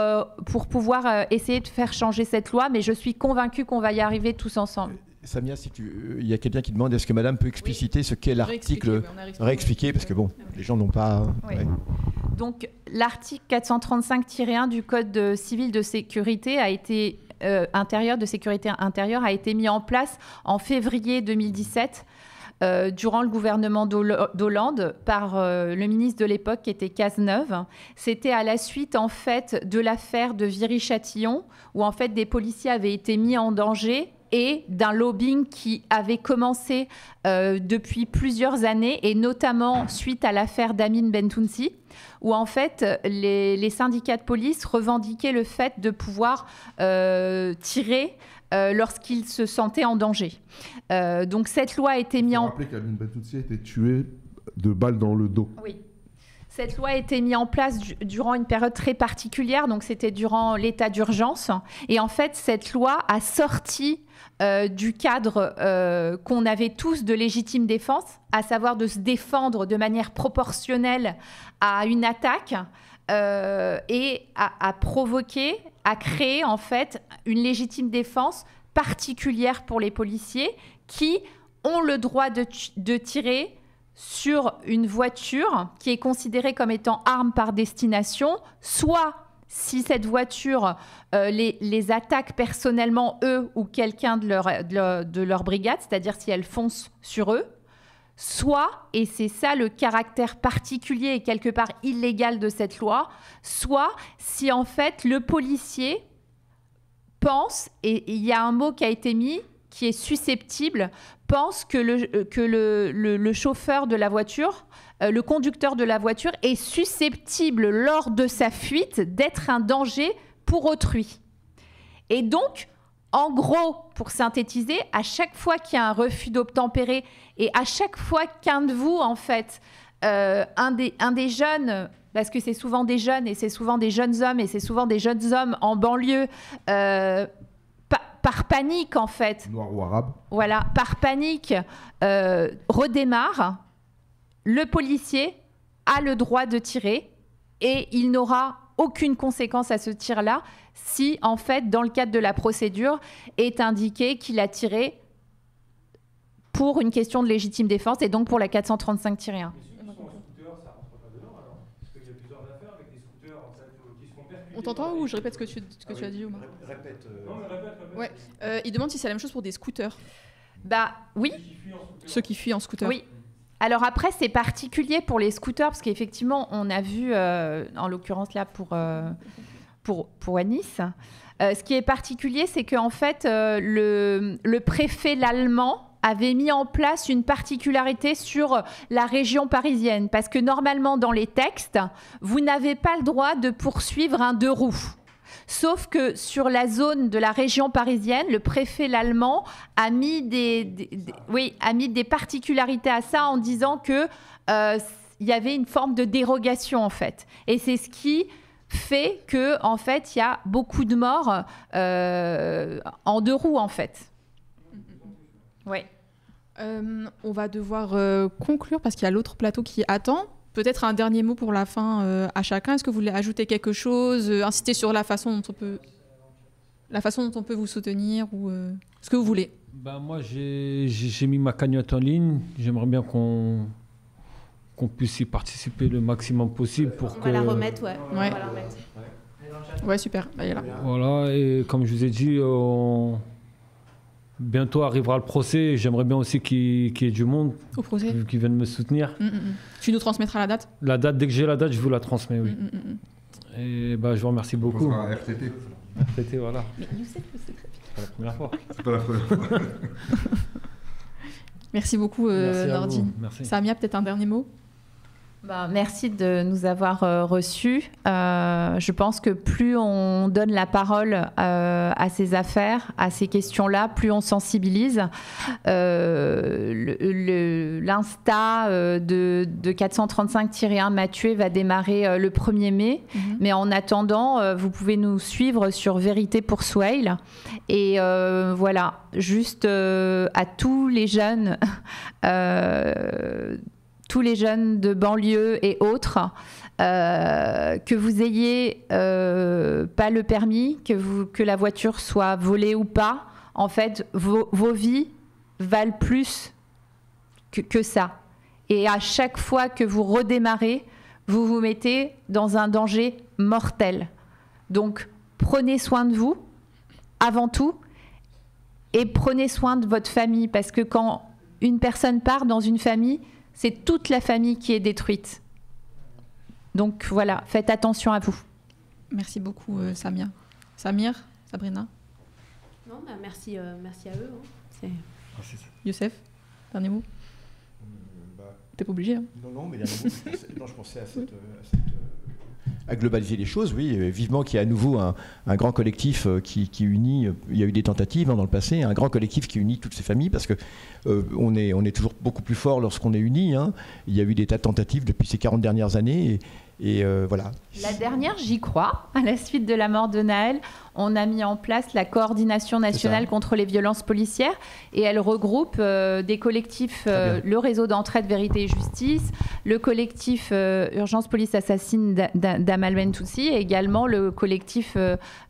pouvoir essayer de faire changer cette loi. Mais je suis convaincue qu'on va y arriver tous ensemble. Samia, il y a quelqu'un qui demande est-ce que madame peut expliciter ce qu'est l'article, réexpliquer, parce que bon, les gens n'ont pas... Oui. Ouais. Donc, l'article 435-1 du Code civil de sécurité a été... de sécurité intérieure a été mis en place en février 2017 durant le gouvernement d'Hollande par le ministre de l'époque qui était Cazeneuve. C'était à la suite en fait de l'affaire de Viry-Châtillon où en fait des policiers avaient été mis en danger et d'un lobbying qui avait commencé depuis plusieurs années et notamment suite à l'affaire d'Amin Bentounsi où en fait les syndicats de police revendiquaient le fait de pouvoir tirer lorsqu'ils se sentaient en danger. Donc cette loi a été mise en... Vous rappelez qu'Amin Bentounsi a été tué de balles dans le dos. Oui. Cette loi a été mise en place durant une période très particulière, donc c'était durant l'état d'urgence. Et en fait, cette loi a sorti du cadre qu'on avait tous de légitime défense, à savoir de se défendre de manière proportionnelle à une attaque et à provoquer, à créer en fait une légitime défense particulière pour les policiers qui ont le droit de tirer sur une voiture qui est considérée comme étant arme par destination, soit si cette voiture les attaque personnellement, eux ou quelqu'un de leur brigade, c'est-à-dire si elle fonce sur eux, soit, et c'est ça le caractère particulier et quelque part illégal de cette loi, soit si en fait le policier pense, et il y a un mot qui a été mis, qui est susceptible, pense que le chauffeur de la voiture, le conducteur de la voiture est susceptible lors de sa fuite d'être un danger pour autrui. Et donc, en gros, pour synthétiser, à chaque fois qu'il y a un refus d'obtempérer et à chaque fois qu'un de vous, en fait, un des jeunes, parce que c'est souvent des jeunes et c'est souvent des jeunes hommes et c'est souvent des jeunes hommes en banlieue, par panique en fait, noir ou arabe, voilà, par panique, redémarre, le policier a le droit de tirer et il n'aura aucune conséquence à ce tir-là si en fait dans le cadre de la procédure est indiqué qu'il a tiré pour une question de légitime défense et donc pour la 435-1. On t'entend ou je répète ce que tu as dit, Omar ? Répète. Ouais. Il demande si c'est la même chose pour des scooters. Bah oui. Ceux qui fuient en scooter. Oui. Alors après, c'est particulier pour les scooters parce qu'effectivement, on a vu, en l'occurrence là pour Nice, ce qui est particulier, c'est qu'en fait, le préfet l'allemand avait mis en place une particularité sur la région parisienne. Parce que normalement, dans les textes, vous n'avez pas le droit de poursuivre un deux roues. Sauf que sur la zone de la région parisienne, le préfet l'allemand a mis des particularités à ça en disant que il y avait une forme de dérogation, en fait. Et c'est ce qui fait que, en fait, il y a beaucoup de morts en deux roues, en fait. Ouais. On va devoir conclure parce qu'il y a l'autre plateau qui attend. Peut-être un dernier mot pour la fin à chacun. Est-ce que vous voulez ajouter quelque chose, insister sur la façon dont on peut vous soutenir ou ce que vous voulez? Moi, j'ai mis ma cagnotte en ligne. J'aimerais bien qu'on puisse y participer le maximum possible pour on va la remettre, ouais. On va la remettre. Ouais, super. Bah, y est là. Voilà, et comme je vous ai dit, bientôt arrivera le procès. J'aimerais bien aussi qu'il y ait du monde au procès qui vienne me soutenir. Tu nous transmettras la date? La date, dès que j'ai la date, je vous la transmets, oui. Et je vous remercie beaucoup. RTT. RTT, voilà. Mais Youssef, c'est très bien. C'est pas la première fois. C'est pas la première fois. Merci beaucoup, Nordine. Merci. Samia, peut-être un dernier mot? Merci de nous avoir reçus. Je pense que plus on donne la parole à ces affaires, à ces questions-là, plus on sensibilise. L'Insta de 435-1 Mathieu va démarrer le 1er mai. Mais en attendant, vous pouvez nous suivre sur Vérité pour Swail. Et voilà, juste à tous les jeunes... tous les jeunes de banlieue et autres, que vous ayez pas le permis, que la voiture soit volée ou pas, en fait, vos vies valent plus que ça. Et à chaque fois que vous redémarrez, vous vous mettez dans un danger mortel. Donc, prenez soin de vous, avant tout, et prenez soin de votre famille, parce que quand une personne part dans une famille, c'est toute la famille qui est détruite. Donc voilà, faites attention à vous. Merci beaucoup, Samir, Sabrina. Non, bah merci à eux. Youssef, dernier mot. T'es pas obligé. Hein. Non, mais dernier mot. Non, je pensais à globaliser les choses, oui. Vivement qu'il y ait à nouveau un grand collectif qui unit. Il y a eu des tentatives dans le passé, un grand collectif qui unit toutes ces familles, parce que on est toujours beaucoup plus fort lorsqu'on est unis. Hein. Il y a eu des tas de tentatives depuis ces 40 dernières années. Et voilà. La dernière, j'y crois. À la suite de la mort de Naël, on a mis en place la coordination nationale contre les violences policières et elle regroupe des collectifs, le réseau d'entraide Vérité et Justice, le collectif Urgence Police Assassine d'Amal Bentoussi et également le collectif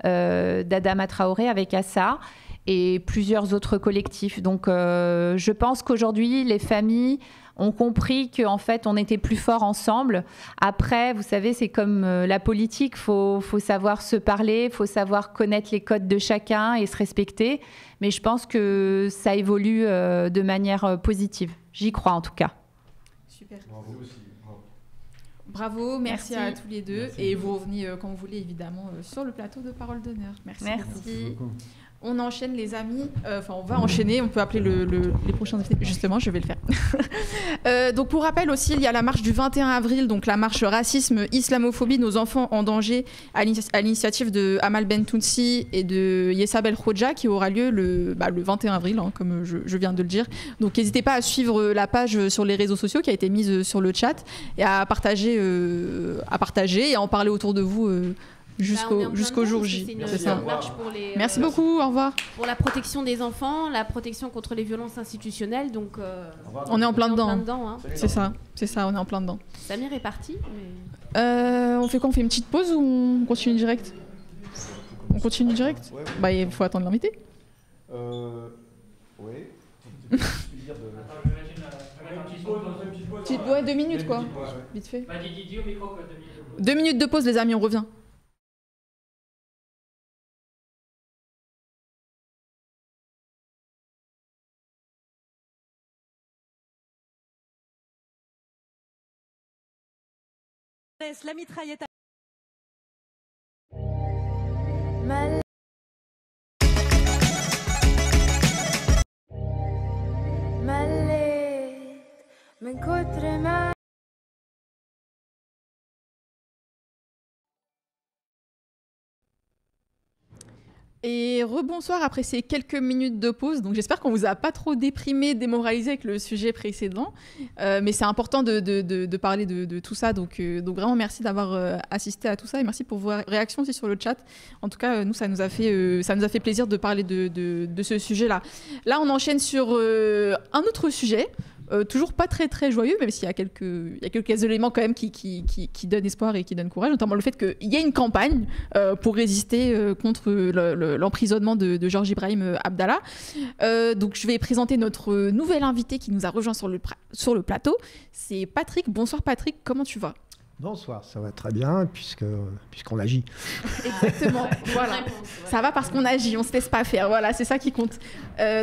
d'Adama Traoré avec Assa et plusieurs autres collectifs. Donc je pense qu'aujourd'hui, les familles ont compris qu'en fait, on était plus forts ensemble. Après, vous savez, c'est comme la politique, faut savoir se parler, il faut savoir connaître les codes de chacun et se respecter. Mais je pense que ça évolue de manière positive. J'y crois en tout cas. Super. Bravo, merci à tous les deux. Merci. Et vous revenez quand vous voulez, évidemment, sur le plateau de Parole d'honneur. Merci. Beaucoup. On enchaîne, les amis. On va enchaîner. On peut appeler les prochains invités. Justement, je vais le faire. Donc, pour rappel aussi, il y a la marche du 21 avril, donc la marche racisme, islamophobie, nos enfants en danger, à l'initiative de Amal Bentoussi et de Yessa Belkhodja, qui aura lieu le 21 avril, hein, comme je viens de le dire. Donc, n'hésitez pas à suivre la page sur les réseaux sociaux qui a été mise sur le chat et à partager et à en parler autour de vous. Jusqu'au jour J. Merci beaucoup, au revoir. Pour la protection des enfants, la protection contre les violences institutionnelles, donc on est en plein dedans. Hein. C'est ça, on est en plein dedans. Samir est parti. On fait quoi? On fait une petite pause ou on continue direct? On continue direct? Bah, il faut attendre l'invité. Oui. Ouais, 2 minutes quoi. Vite fait. 2 minutes de pause, les amis, on revient. La mitraillette. Et rebonsoir après ces quelques minutes de pause. Donc j'espère qu'on vous a pas trop déprimé, démoralisé avec le sujet précédent. Mais c'est important de parler de tout ça. Donc vraiment merci d'avoir assisté à tout ça et merci pour vos réactions aussi sur le chat. En tout cas, nous ça nous a fait plaisir de parler de ce sujet-là. Là, on enchaîne sur un autre sujet. Toujours pas très très joyeux, même s'il y a quelques éléments quand même qui donnent espoir et qui donnent courage, notamment le fait qu'il y ait une campagne pour résister contre l'emprisonnement de Georges Ibrahim Abdallah. Donc je vais présenter notre nouvel invité qui nous a rejoint sur le plateau. C'est Patrick. Bonsoir Patrick, comment tu vas ? Bonsoir, ça va très bien puisqu'on agit. Exactement, voilà. Ça va parce qu'on agit, on ne se laisse pas faire, voilà, c'est ça qui compte.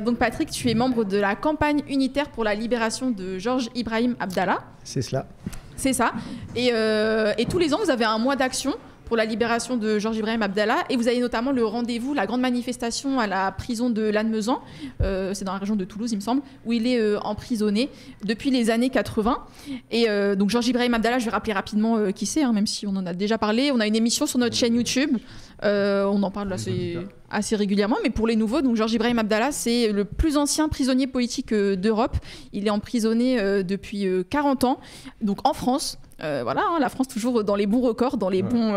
Donc Patrick, tu es membre de la campagne unitaire pour la libération de Georges Ibrahim Abdallah. C'est cela. C'est ça. Et tous les ans, vous avez un mois d'action pour la libération de Georges Ibrahim Abdallah et vous avez notamment le rendez-vous, la grande manifestation à la prison de Lannemezan, c'est dans la région de Toulouse il me semble, où il est emprisonné depuis les années 80 et donc Georges Ibrahim Abdallah, je vais rappeler rapidement qui c'est, hein, même si on en a déjà parlé, on a une émission sur notre chaîne YouTube, on en parle assez régulièrement, mais pour les nouveaux, donc Georges Ibrahim Abdallah, c'est le plus ancien prisonnier politique d'Europe, il est emprisonné depuis 40 ans, donc en France. Voilà, hein, la France toujours dans les bons records, dans les bons,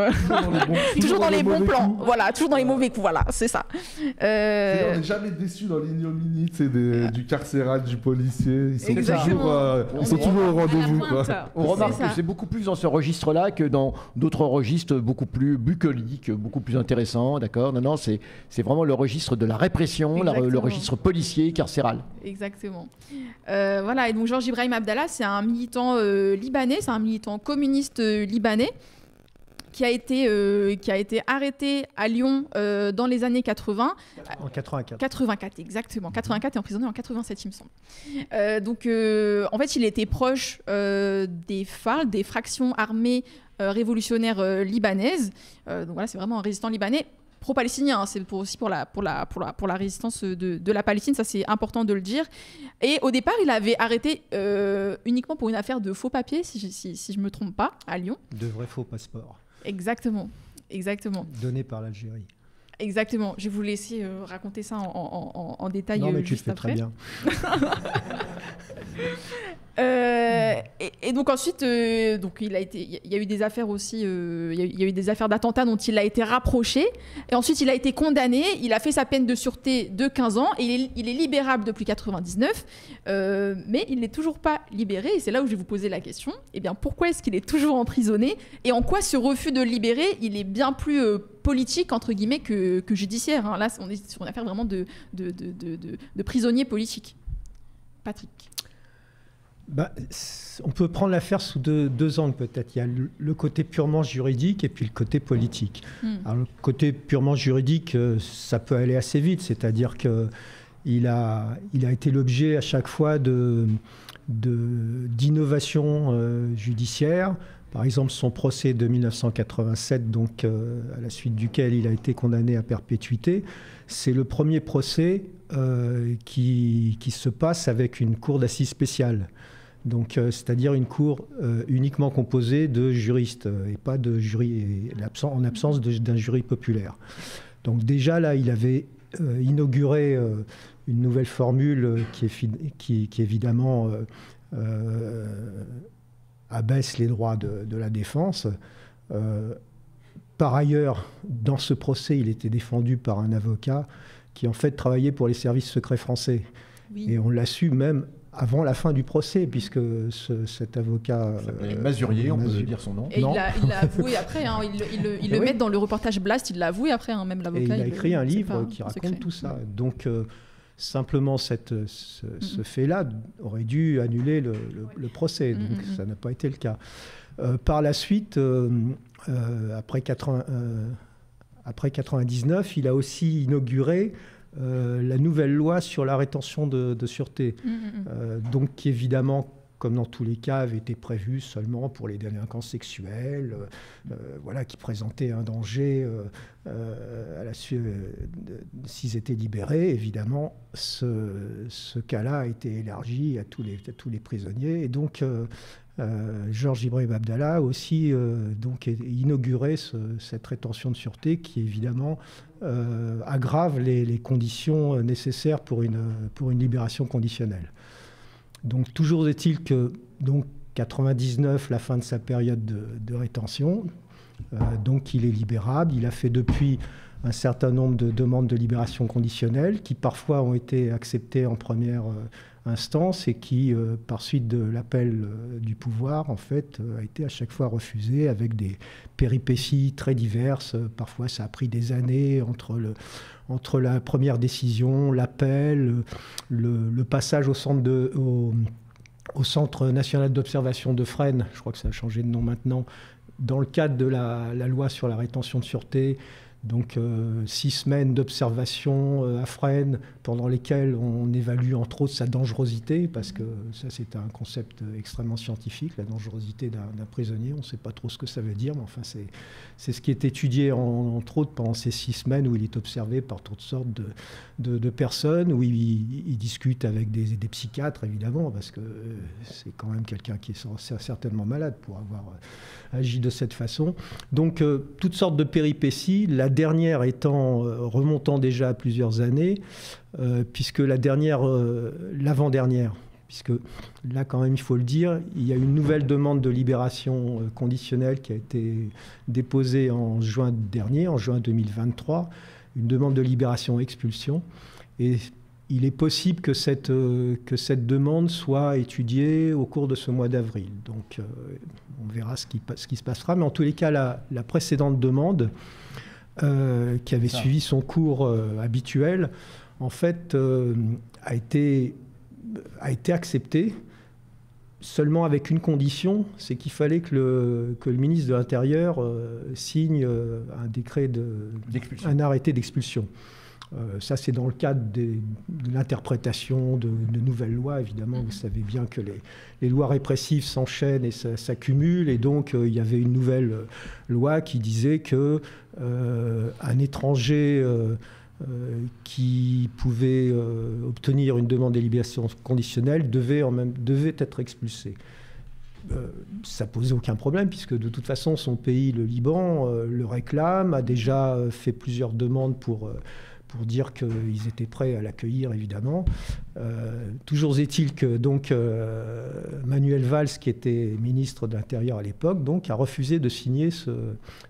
toujours dans les bons plans, voilà, toujours dans les mauvais coups, voilà, c'est ça. On n'est jamais déçus dans l'ignominie, du carcéral, du policier, ils sont toujours au rendez-vous. On remarque que c'est beaucoup plus dans ce registre-là que dans d'autres registres beaucoup plus bucoliques, beaucoup plus intéressants, d'accord ? Non, c'est vraiment le registre de la répression, le registre policier, carcéral. Exactement. Voilà, et donc Georges Ibrahim Abdallah, c'est un militant libanais, c'est un militant communiste libanais. qui a été arrêté à Lyon dans les années 80. En 84. 84, exactement. 84 et emprisonné en 87, il me semble. En fait, il était proche des FARC, des fractions armées révolutionnaires libanaises. Donc voilà, c'est vraiment un résistant libanais pro-palestinien, hein. C'est aussi pour la résistance de la Palestine, ça c'est important de le dire. Et au départ, il avait arrêté uniquement pour une affaire de faux papiers, si je ne me trompe pas, à Lyon. De vrais faux passeports. Exactement. Donnés par l'Algérie. Exactement. Je vais vous laisser raconter ça en détail. Non, mais tu le juste fais après. très bien. Et donc ensuite, donc il y a eu des affaires aussi, il y a eu des affaires d'attentats dont il a été rapproché. Et ensuite, il a été condamné. Il a fait sa peine de sûreté de 15 ans. Et il est libérable depuis 99. Mais il n'est toujours pas libéré. Et c'est là où je vais vous poser la question. Eh bien, pourquoi est-ce qu'il est toujours emprisonné? Et en quoi ce refus de le libérer, il est bien plus politique, entre guillemets, que judiciaire, hein. Là, on est sur une affaire vraiment de prisonnier politique. Patrick. On peut prendre l'affaire sous deux angles peut-être. Il y a le côté purement juridique et puis le côté politique. Alors, le côté purement juridique, ça peut aller assez vite, c'est-à-dire qu'il a été l'objet à chaque fois d'innovations judiciaires. Par exemple, son procès de 1987, donc, à la suite duquel il a été condamné à perpétuité, c'est le premier procès qui se passe avec une cour d'assises spéciale. Donc, c'est-à-dire une cour uniquement composée de juristes et pas de jury, en absence d'un jury populaire. Donc déjà là, il avait inauguré une nouvelle formule qui évidemment abaisse les droits de la défense. Par ailleurs, dans ce procès, il était défendu par un avocat qui en fait travaillait pour les services secrets français. Oui. Et on l'a su même avant la fin du procès, puisque cet avocat... Mazurier, on peut dire son nom. Et il l'a avoué après, hein, il le met dans le reportage Blast, il l'a avoué après, hein, même l'avocat. Et il a écrit un livre qui raconte tout ça. Donc simplement, ce fait-là aurait dû annuler le procès, donc ça n'a pas été le cas. Par la suite, après 99, il a aussi inauguré la nouvelle loi sur la rétention de sûreté, donc qui évidemment, comme dans tous les cas, avait été prévue seulement pour les délinquants sexuels, qui présentaient un danger s'ils étaient libérés. Évidemment, ce cas-là a été élargi à tous les prisonniers, et donc Georges Ibrahim Abdallah a aussi donc inauguré cette rétention de sûreté qui évidemment aggrave les conditions nécessaires pour une libération conditionnelle. Donc toujours est-il que 99, la fin de sa période de rétention, donc il est libérable. Il a fait depuis un certain nombre de demandes de libération conditionnelle qui parfois ont été acceptées en première instance et qui, par suite de l'appel du pouvoir, en fait, a été à chaque fois refusé avec des péripéties très diverses. Parfois, ça a pris des années entre la première décision, l'appel, le passage au Centre national d'observation de Fresnes, je crois que ça a changé de nom maintenant, dans le cadre de la loi sur la rétention de sûreté. Donc 6 semaines d'observation à Fresnes pendant lesquelles on évalue entre autres sa dangerosité, parce que ça c'est un concept extrêmement scientifique, la dangerosité d'un prisonnier, on ne sait pas trop ce que ça veut dire, mais enfin c'est ce qui est étudié entre autres pendant ces 6 semaines où il est observé par toutes sortes de personnes, où il discute avec des psychiatres évidemment, parce que c'est quand même quelqu'un qui est certainement malade pour avoir agi de cette façon. Donc toutes sortes de péripéties, la dernière remontant déjà à plusieurs années, puisque l'avant-dernière, puisque là quand même il faut le dire, il y a une nouvelle demande de libération conditionnelle qui a été déposée en juin dernier, en juin 2023, une demande de libération-expulsion, et il est possible que cette demande soit étudiée au cours de ce mois d'avril. Donc on verra ce qui se passera, mais en tous les cas la précédente demande qui avait suivi son cours habituel, en fait, a été acceptée seulement avec une condition, c'est qu'il fallait que le ministre de l'Intérieur signe un décret un arrêté d'expulsion. Ça, c'est dans le cadre de l'interprétation de nouvelles lois. Évidemment, vous savez bien que les lois répressives s'enchaînent et s'accumulent. Et donc, il y avait une nouvelle loi qui disait qu'un étranger qui pouvait obtenir une demande de libération conditionnelle devait être expulsé. Ça posait aucun problème, puisque de toute façon, son pays, le Liban, le réclame, a déjà fait plusieurs demandes pour dire qu'ils étaient prêts à l'accueillir, évidemment. Toujours est-il que donc, Manuel Valls, qui était ministre de l'Intérieur à l'époque, donc, a refusé de signer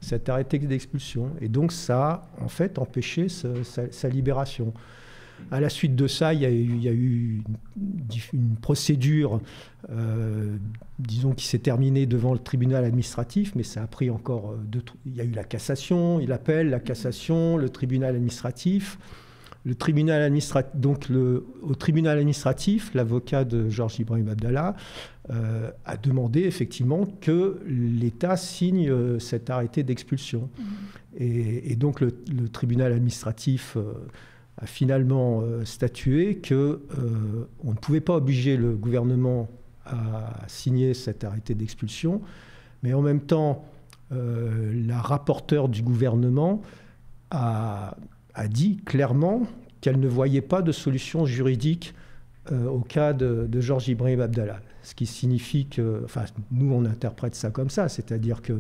cet arrêté d'expulsion. Et donc ça a en fait empêché sa libération. À la suite de ça, il y a eu une procédure, disons, qui s'est terminée devant le tribunal administratif, mais ça a pris encore il y a eu la cassation, l'appel, la cassation, le tribunal administratif. Le tribunal administratif, donc au tribunal administratif, l'avocat de Georges Ibrahim Abdallah a demandé effectivement que l'État signe cet arrêté d'expulsion. Et donc le tribunal administratif a finalement statué qu'on ne pouvait pas obliger le gouvernement à signer cet arrêté d'expulsion, mais en même temps, la rapporteure du gouvernement a dit clairement qu'elle ne voyait pas de solution juridique au cas de Georges Ibrahim Abdallah. Ce qui signifie que, enfin, nous on interprète ça comme ça, c'est-à-dire que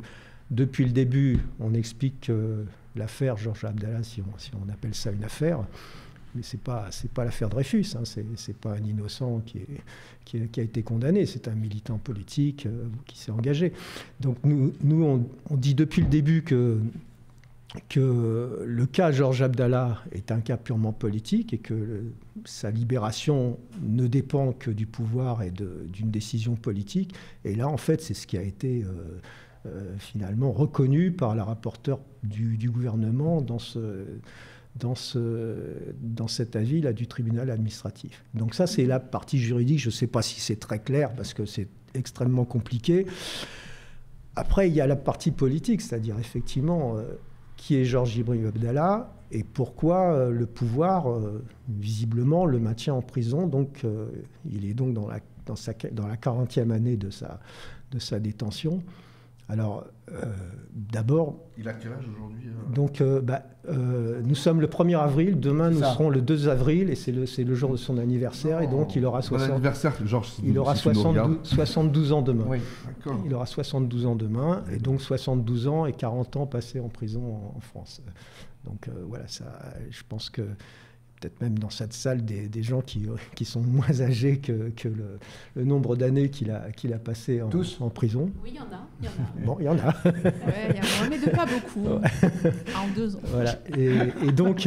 depuis le début, on explique que l'affaire Georges Abdallah, si on appelle ça une affaire, mais c'est pas l'affaire Dreyfus, hein, c'est pas un innocent qui a été condamné, c'est un militant politique qui s'est engagé. Donc nous on dit depuis le début que le cas Georges Abdallah est un cas purement politique et que sa libération ne dépend que du pouvoir et d'une décision politique. Et là, en fait, c'est ce qui a été finalement reconnu par la rapporteure du gouvernement dans cet avis-là du tribunal administratif. Donc ça, c'est la partie juridique. Je ne sais pas si c'est très clair parce que c'est extrêmement compliqué. Après, il y a la partie politique, c'est-à-dire effectivement... qui est Georges Ibrahim Abdallah et pourquoi le pouvoir, visiblement, le maintient en prison. Donc, il est donc dans la 40e année de sa détention. Alors, d'abord... Il a quel âge aujourd'hui Donc, nous sommes le 1er avril, demain nous serons le 2 avril, et c'est le jour de son anniversaire, et donc il aura 72 ans demain. Oui, il aura 72 ans demain, et donc 72 ans et 40 ans passés en prison en France. Donc voilà, ça, je pense que peut-être même dans cette salle des gens qui sont moins âgés que le nombre d'années qu'il a passé en prison. Oui, il y en a. Bon, il y en a. Ouais, il y en a, mais de pas beaucoup. En 2 ans. Voilà. Et donc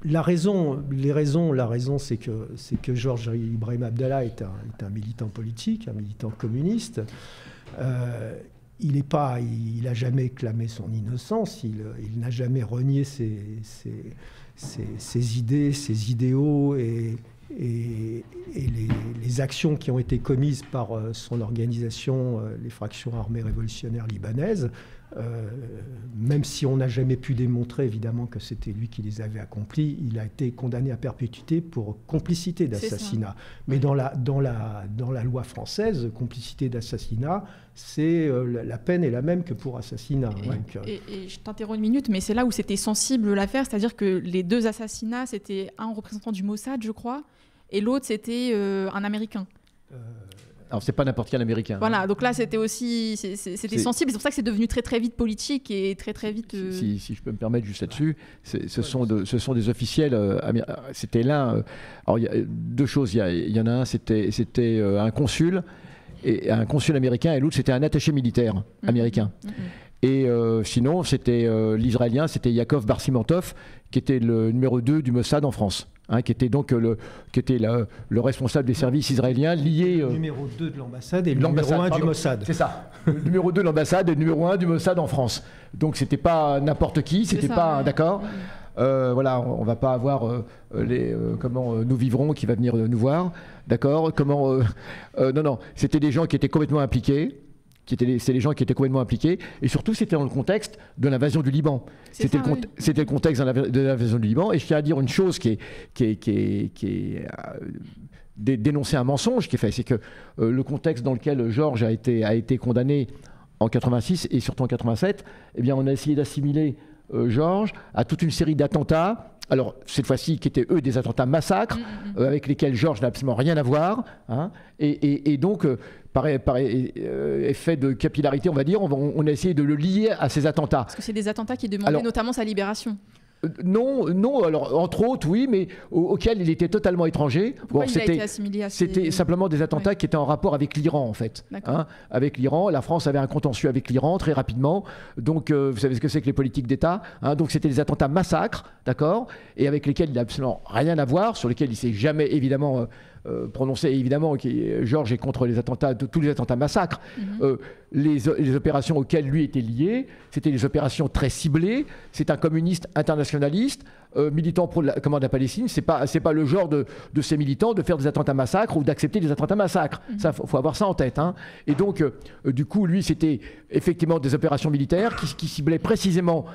la raison, c'est que Georges Ibrahim Abdallah est un militant politique, un militant communiste. Il n'a jamais clamé son innocence, il n'a jamais renié ses idées, ses idéaux et les actions qui ont été commises par son organisation, les fractions armées révolutionnaires libanaises, même si on n'a jamais pu démontrer évidemment que c'était lui qui les avait accomplis, il a été condamné à perpétuité pour complicité d'assassinat. Mais dans la loi française, complicité d'assassinat, la peine est la même que pour assassinat. Et je t'interromps une minute, mais c'est là où c'était sensible l'affaire, c'est-à-dire que les 2 assassinats, c'était un représentant du Mossad, je crois, et l'autre c'était un Américain. Alors, c'est pas n'importe quel Américain. Voilà, donc là, c'était aussi... C'était sensible, c'est pour ça que c'est devenu très très vite politique et très très vite... Si je peux me permettre juste là-dessus, ce sont des officiels... c'était l'un... alors, il y a 2 choses. Il y en a un, c'était un consul américain, et l'autre, c'était un attaché militaire américain. Et sinon, c'était l'Israélien, c'était Yaakov Bar-Simantov, qui était le numéro 2 du Mossad en France. Qui était donc le responsable des services israéliens liés... Le numéro 2 de l'ambassade et le numéro 1 du Mossad. C'est ça. Le numéro 2 de l'ambassade et le numéro 1 du Mossad en France. Donc c'était pas n'importe qui, c'était pas... D'accord. voilà, on va pas avoir comment nous vivrons qui va venir nous voir, d'accord? Comment non, c'était des gens qui étaient complètement impliqués. C'est les gens qui étaient complètement impliqués, et surtout c'était dans le contexte de l'invasion du Liban. C'était le contexte de l'invasion du Liban, et je tiens à dire une chose qui est dénoncer un mensonge qui est fait, c'est que le contexte dans lequel Georges a été condamné en 86 et surtout en 87, eh bien on a essayé d'assimiler Georges à toute une série d'attentats. Alors, cette fois-ci, qui étaient, eux, des attentats massacres, avec lesquels Georges n'a absolument rien à voir. Hein, et donc, par effet de capillarité, on va dire, on a essayé de le lier à ces attentats. Parce que c'est des attentats qui demandaient notamment sa libération. Non, alors entre autres, oui, mais auquel il était totalement étranger. Pourquoi il a été assimilé à C'était simplement des attentats qui étaient en rapport avec l'Iran, en fait. Hein, avec l'Iran, la France avait un contentieux avec l'Iran très rapidement. Donc, vous savez ce que c'est que les politiques d'État. Hein, donc, c'était des attentats massacres, d'accord, et avec lesquels il n'a absolument rien à voir, sur lesquels il s'est jamais évidemment prononcé. Évidemment, Georges est contre les attentats, tous les attentats massacres. Les opérations auxquelles lui était lié, c'était des opérations très ciblées. C'est un communiste internationaliste, militant pour la commande de la Palestine. C'est pas le genre de ces militants de faire des attentats massacres ou d'accepter des attentats massacres. Ça, faut avoir ça en tête. Hein. Et donc, du coup, lui, c'était effectivement des opérations militaires qui ciblaient précisément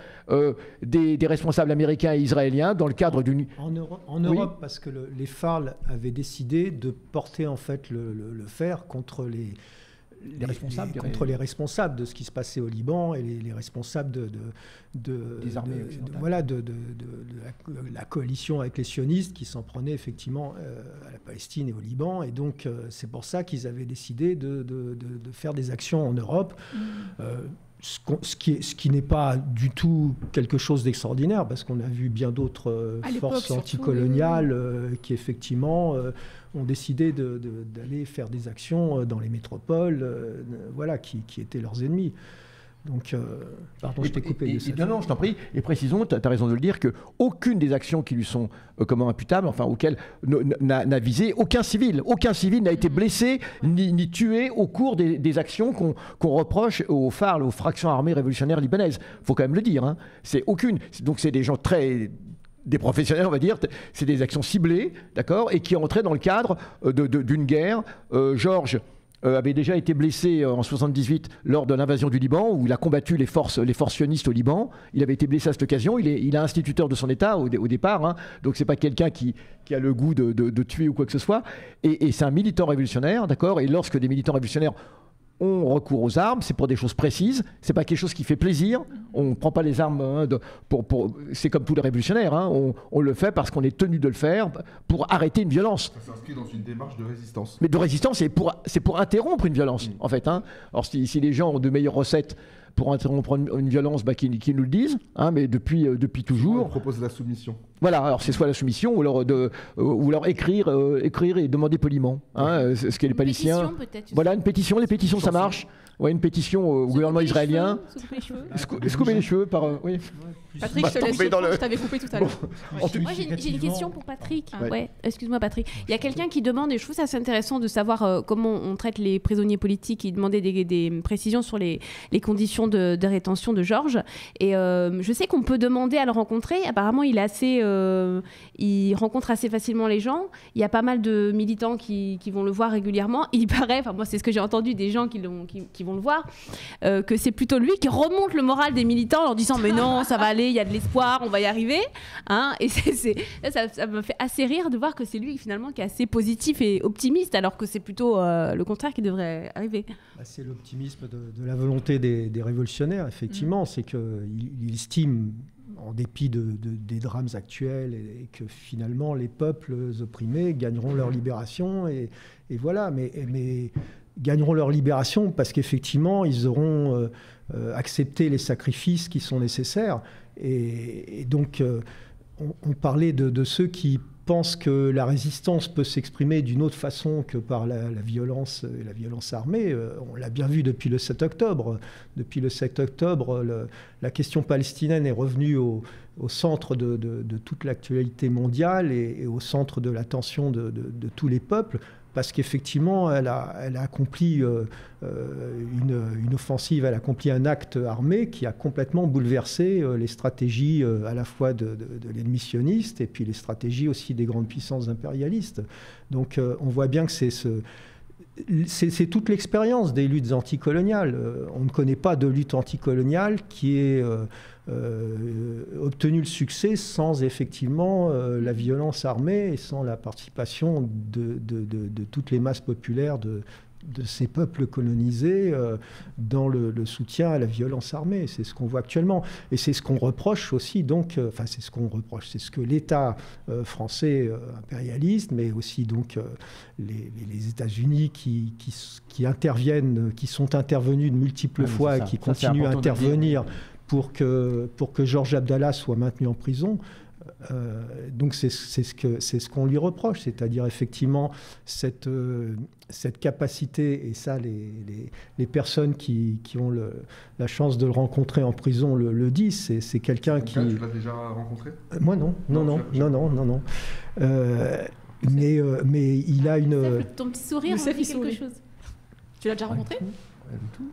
des responsables américains et israéliens dans le cadre d'une... En Europe, parce que les FARL avaient décidé de porter en fait le fer contre les responsables de ce qui se passait au Liban et les responsables des armées de la coalition avec les sionistes qui s'en prenaient effectivement à la Palestine et au Liban. Et donc, c'est pour ça qu'ils avaient décidé de faire des actions en Europe. Ce qui n'est pas du tout quelque chose d'extraordinaire, parce qu'on a vu bien d'autres forces anticoloniales qui, effectivement, ont décidé d'aller faire des actions dans les métropoles, voilà, qui étaient leurs ennemis. Donc, pardon, je t'ai coupé. Non, je t'en prie. Et précisons, tu as raison de le dire, qu'aucune des actions qui lui sont imputables, enfin, auxquelles n'a visé aucun civil. Aucun civil n'a été blessé ni tué au cours des actions qu'on reproche aux FARL, aux fractions armées révolutionnaires libanaises. Il faut quand même le dire. Hein. C'est aucune. Donc, c'est des gens des professionnels, on va dire, c'est des actions ciblées, d'accord, et qui entraient dans le cadre d'une guerre. Georges avait déjà été blessé en 78 lors de l'invasion du Liban, où il a combattu les forces sionistes au Liban. Il avait été blessé à cette occasion. Il est instituteur de son État au départ, hein. Donc c'est pas quelqu'un qui a le goût de tuer ou quoi que ce soit. Et c'est un militant révolutionnaire, d'accord. Et lorsque des militants révolutionnaires ont recours aux armes, c'est pour des choses précises. C'est pas quelque chose qui fait plaisir. On ne prend pas les armes c'est comme tous les révolutionnaires. Hein. On le fait parce qu'on est tenu de le faire pour arrêter une violence. Ça s'inscrit dans une démarche de résistance. Mais de résistance, c'est pour interrompre une violence, en fait. Hein. Alors si les gens ont de meilleures recettes pour interrompre une violence, qu'ils nous le disent, hein, mais depuis toujours. On propose la soumission. Voilà, alors c'est soit la soumission ou alors écrire et demander poliment, hein, ce que les Palestiniens. Voilà, une pétition, les pétitions ça marche. Ouais, une pétition au gouvernement israélien. Se couper les cheveux par. Oui. Patrick, je t'avais coupé tout à l'heure. Moi, j'ai une question pour Patrick. Ouais, excuse-moi, Patrick. Il y a quelqu'un qui demande, et je trouve ça assez intéressant de savoir comment on traite les prisonniers politiques. Il demandait des précisions sur les conditions de rétention de Georges. Et je sais qu'on peut demander à le rencontrer. Apparemment, il rencontre assez facilement les gens. Il y a pas mal de militants qui vont le voir régulièrement. Il paraît, enfin moi, c'est ce que j'ai entendu des gens qui vont le voir, que c'est plutôt lui qui remonte le moral des militants en leur disant mais non, ça va aller, il y a de l'espoir, on va y arriver, hein. Et ça me fait assez rire de voir que c'est lui finalement qui est assez positif et optimiste, alors que c'est plutôt le contraire qui devrait arriver. C'est l'optimisme de la volonté des révolutionnaires, effectivement. C'est qu'il estime, en dépit des drames actuels, et que finalement les peuples opprimés gagneront leur libération, et voilà, mais gagneront leur libération parce qu'effectivement ils auront accepté les sacrifices qui sont nécessaires, et donc on parlait de ceux qui pensent que la résistance peut s'exprimer d'une autre façon que par la violence armée. On l'a bien vu depuis le 7 octobre. Depuis le 7 octobre, la question palestinienne est revenue au centre de toute l'actualité mondiale et au centre de l'attention de tous les peuples. parce qu'effectivement, elle a accompli une offensive, elle a accompli un acte armé qui a complètement bouleversé les stratégies à la fois de l'ennemi sioniste et puis les stratégies aussi des grandes puissances impérialistes. Donc on voit bien que c'est toute l'expérience des luttes anticoloniales. On ne connaît pas de lutte anticoloniale qui ait obtenu le succès sans effectivement la violence armée et sans la participation de toutes les masses populaires de ces peuples colonisés dans le soutien à la violence armée. C'est ce qu'on voit actuellement. Et c'est ce qu'on reproche aussi, donc, c'est ce qu'on reproche, c'est ce que l'État français impérialiste, mais aussi donc les États-Unis qui interviennent, qui sont intervenus de multiples fois et qui continuent à intervenir pour que Georges Abdallah soit maintenu en prison. Donc c'est ce qu'on lui reproche, c'est-à-dire effectivement cette capacité, et ça les personnes qui ont la chance de le rencontrer en prison le disent, c'est quelqu'un qui... Tu l'as déjà rencontré ? Moi non. Mais il a une... Ton petit sourire, ça fait quelque chose. Tu l'as déjà rencontré ? Pas du tout.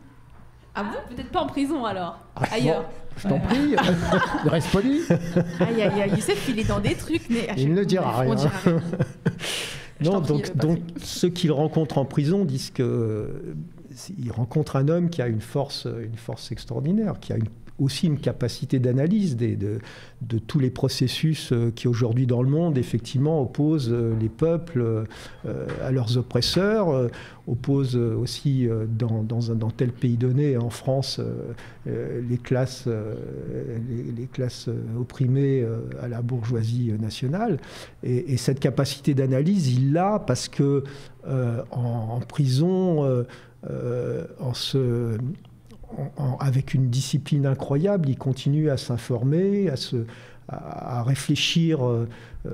Ah bon ? Peut-être pas en prison alors, ailleurs. Je t'en prie, reste poli. Aïe, Youssef, il est dans des trucs, mais il ne dira rien. Non, donc ceux qui le rencontrent en prison disent qu'ils rencontrent un homme qui a une force extraordinaire, qui a aussi une capacité d'analyse de tous les processus qui aujourd'hui dans le monde effectivement opposent les peuples à leurs oppresseurs, opposent aussi dans tel pays donné, en France, les classes opprimées à la bourgeoisie nationale. Et cette capacité d'analyse, il l'a parce que en prison, avec une discipline incroyable, il continue à s'informer, à réfléchir.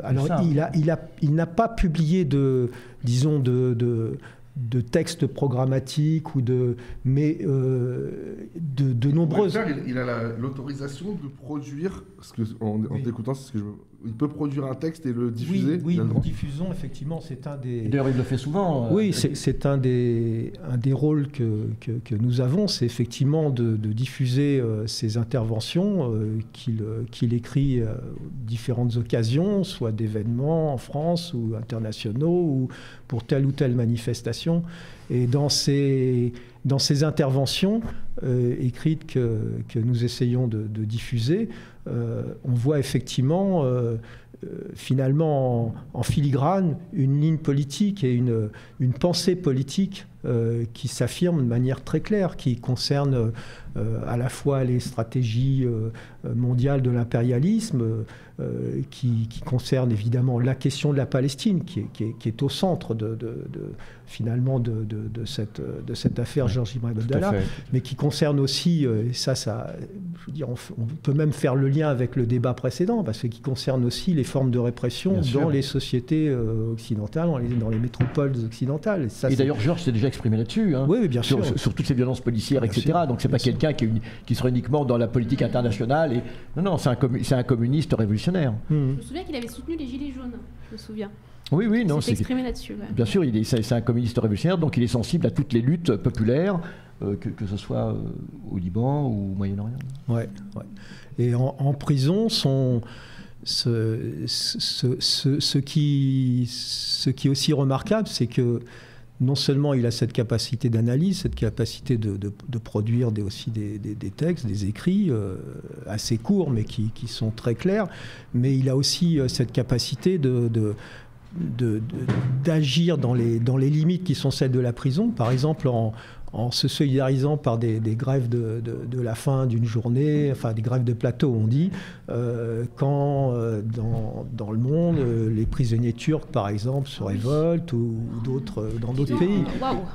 Alors, il n'a pas publié de textes programmatiques mais de nombreuses. Il a l'autorisation de produire, en t'écoutant, c'est ce que il peut produire un texte et le diffuser. Oui, nous diffusons, effectivement, c'est un des... D'ailleurs, il le fait souvent. Oui, c'est un des rôles que nous avons, c'est effectivement de diffuser ces interventions qu'il écrit à différentes occasions, soit d'événements en France ou internationaux, ou pour telle ou telle manifestation. Et dans ces interventions écrites que nous essayons de diffuser, on voit effectivement, finalement, en filigrane, une ligne politique et une pensée politique qui s'affirme de manière très claire, qui concerne à la fois les stratégies mondiales de l'impérialisme, qui concerne évidemment la question de la Palestine, qui est au centre finalement de cette affaire Georges Ibrahim Abdallah, mais qui concerne aussi, et ça je veux dire, on peut même faire le lien avec le débat précédent, parce que qui concerne aussi les formes de répression dans les sociétés occidentales, dans les métropoles occidentales. Et d'ailleurs, Georges s'est déjà exprimé là-dessus, hein, oui, bien sûr. Sur toutes ces violences policières, etc. Donc c'est pas quelqu'un qui serait uniquement dans la politique internationale. Non, c'est un communiste révolutionnaire. Je me souviens qu'il avait soutenu les Gilets jaunes, je me souviens. Oui, non, c'est exprimé là-dessus. Ouais. Bien sûr, c'est un communiste révolutionnaire, donc il est sensible à toutes les luttes populaires, que ce soit au Liban ou au Moyen-Orient. Ouais. Et en prison, ce qui est aussi remarquable, c'est que non seulement il a cette capacité d'analyse, cette capacité de produire aussi des textes, des écrits assez courts, mais qui sont très clairs, mais il a aussi cette capacité d'agir dans les limites qui sont celles de la prison, par exemple en se solidarisant par des grèves de la fin d'une journée, enfin des grèves de plateau on dit, quand dans le monde les prisonniers turcs par exemple se révoltent ou dans d'autres pays.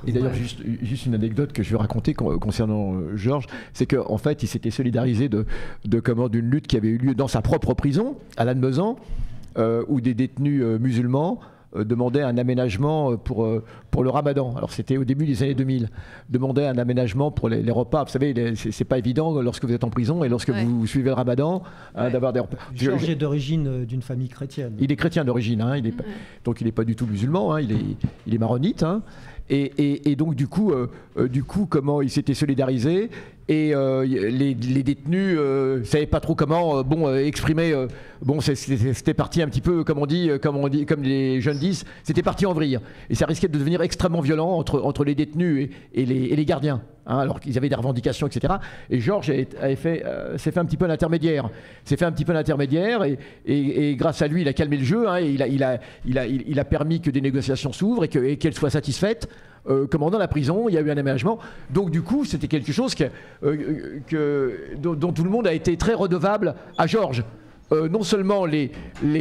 Et d'ailleurs juste une anecdote que je vais raconter concernant Georges, c'est qu'en fait il s'était solidarisé d'une lutte qui avait eu lieu dans sa propre prison à Lannemezan, où des détenus musulmans demandait un aménagement pour le ramadan. Alors c'était au début des années 2000. Demandait un aménagement pour les repas. Vous savez, c'est pas évident lorsque vous êtes en prison et lorsque vous suivez le ramadan d'avoir des repas. Georges est d'origine d'une famille chrétienne. Il est chrétien d'origine, hein, donc il n'est pas du tout musulman, hein, il est maronite. Hein. Et donc du coup, comment il s'était solidarisé et les détenus savaient pas trop comment exprimer. C'était parti un petit peu comme les jeunes disent, c'était parti en vrille. Et ça risquait de devenir extrêmement violent entre les détenus et les gardiens. Hein, alors qu'ils avaient des revendications, etc. Et Georges s'est fait un petit peu l'intermédiaire. Et grâce à lui, il a calmé le jeu. Hein, et il a permis que des négociations s'ouvrent et qu'elles soient satisfaites. Dans la prison, il y a eu un aménagement. Donc du coup, c'était quelque chose dont tout le monde a été très redevable à Georges. Non seulement les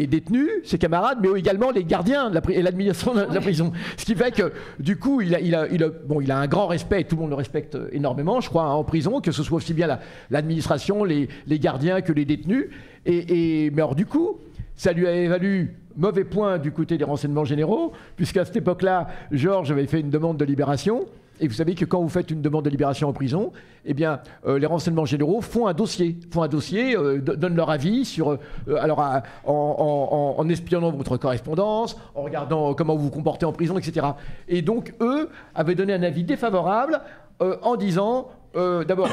détenus, ses camarades, mais également les gardiens et l'administration de la prison. Ce qui fait que, du coup, il a un grand respect, tout le monde le respecte énormément, je crois, hein, en prison, que ce soit aussi bien l'administration, les gardiens que les détenus. Mais alors, du coup, ça lui a valu mauvais point du côté des renseignements généraux, puisqu'à cette époque-là, Georges avait fait une demande de libération. Et vous savez que quand vous faites une demande de libération en prison, eh bien, les renseignements généraux font un dossier, donnent leur avis sur, en espionnant votre correspondance, en regardant comment vous vous comportez en prison, etc. Et donc, eux avaient donné un avis défavorable en disant, d'abord,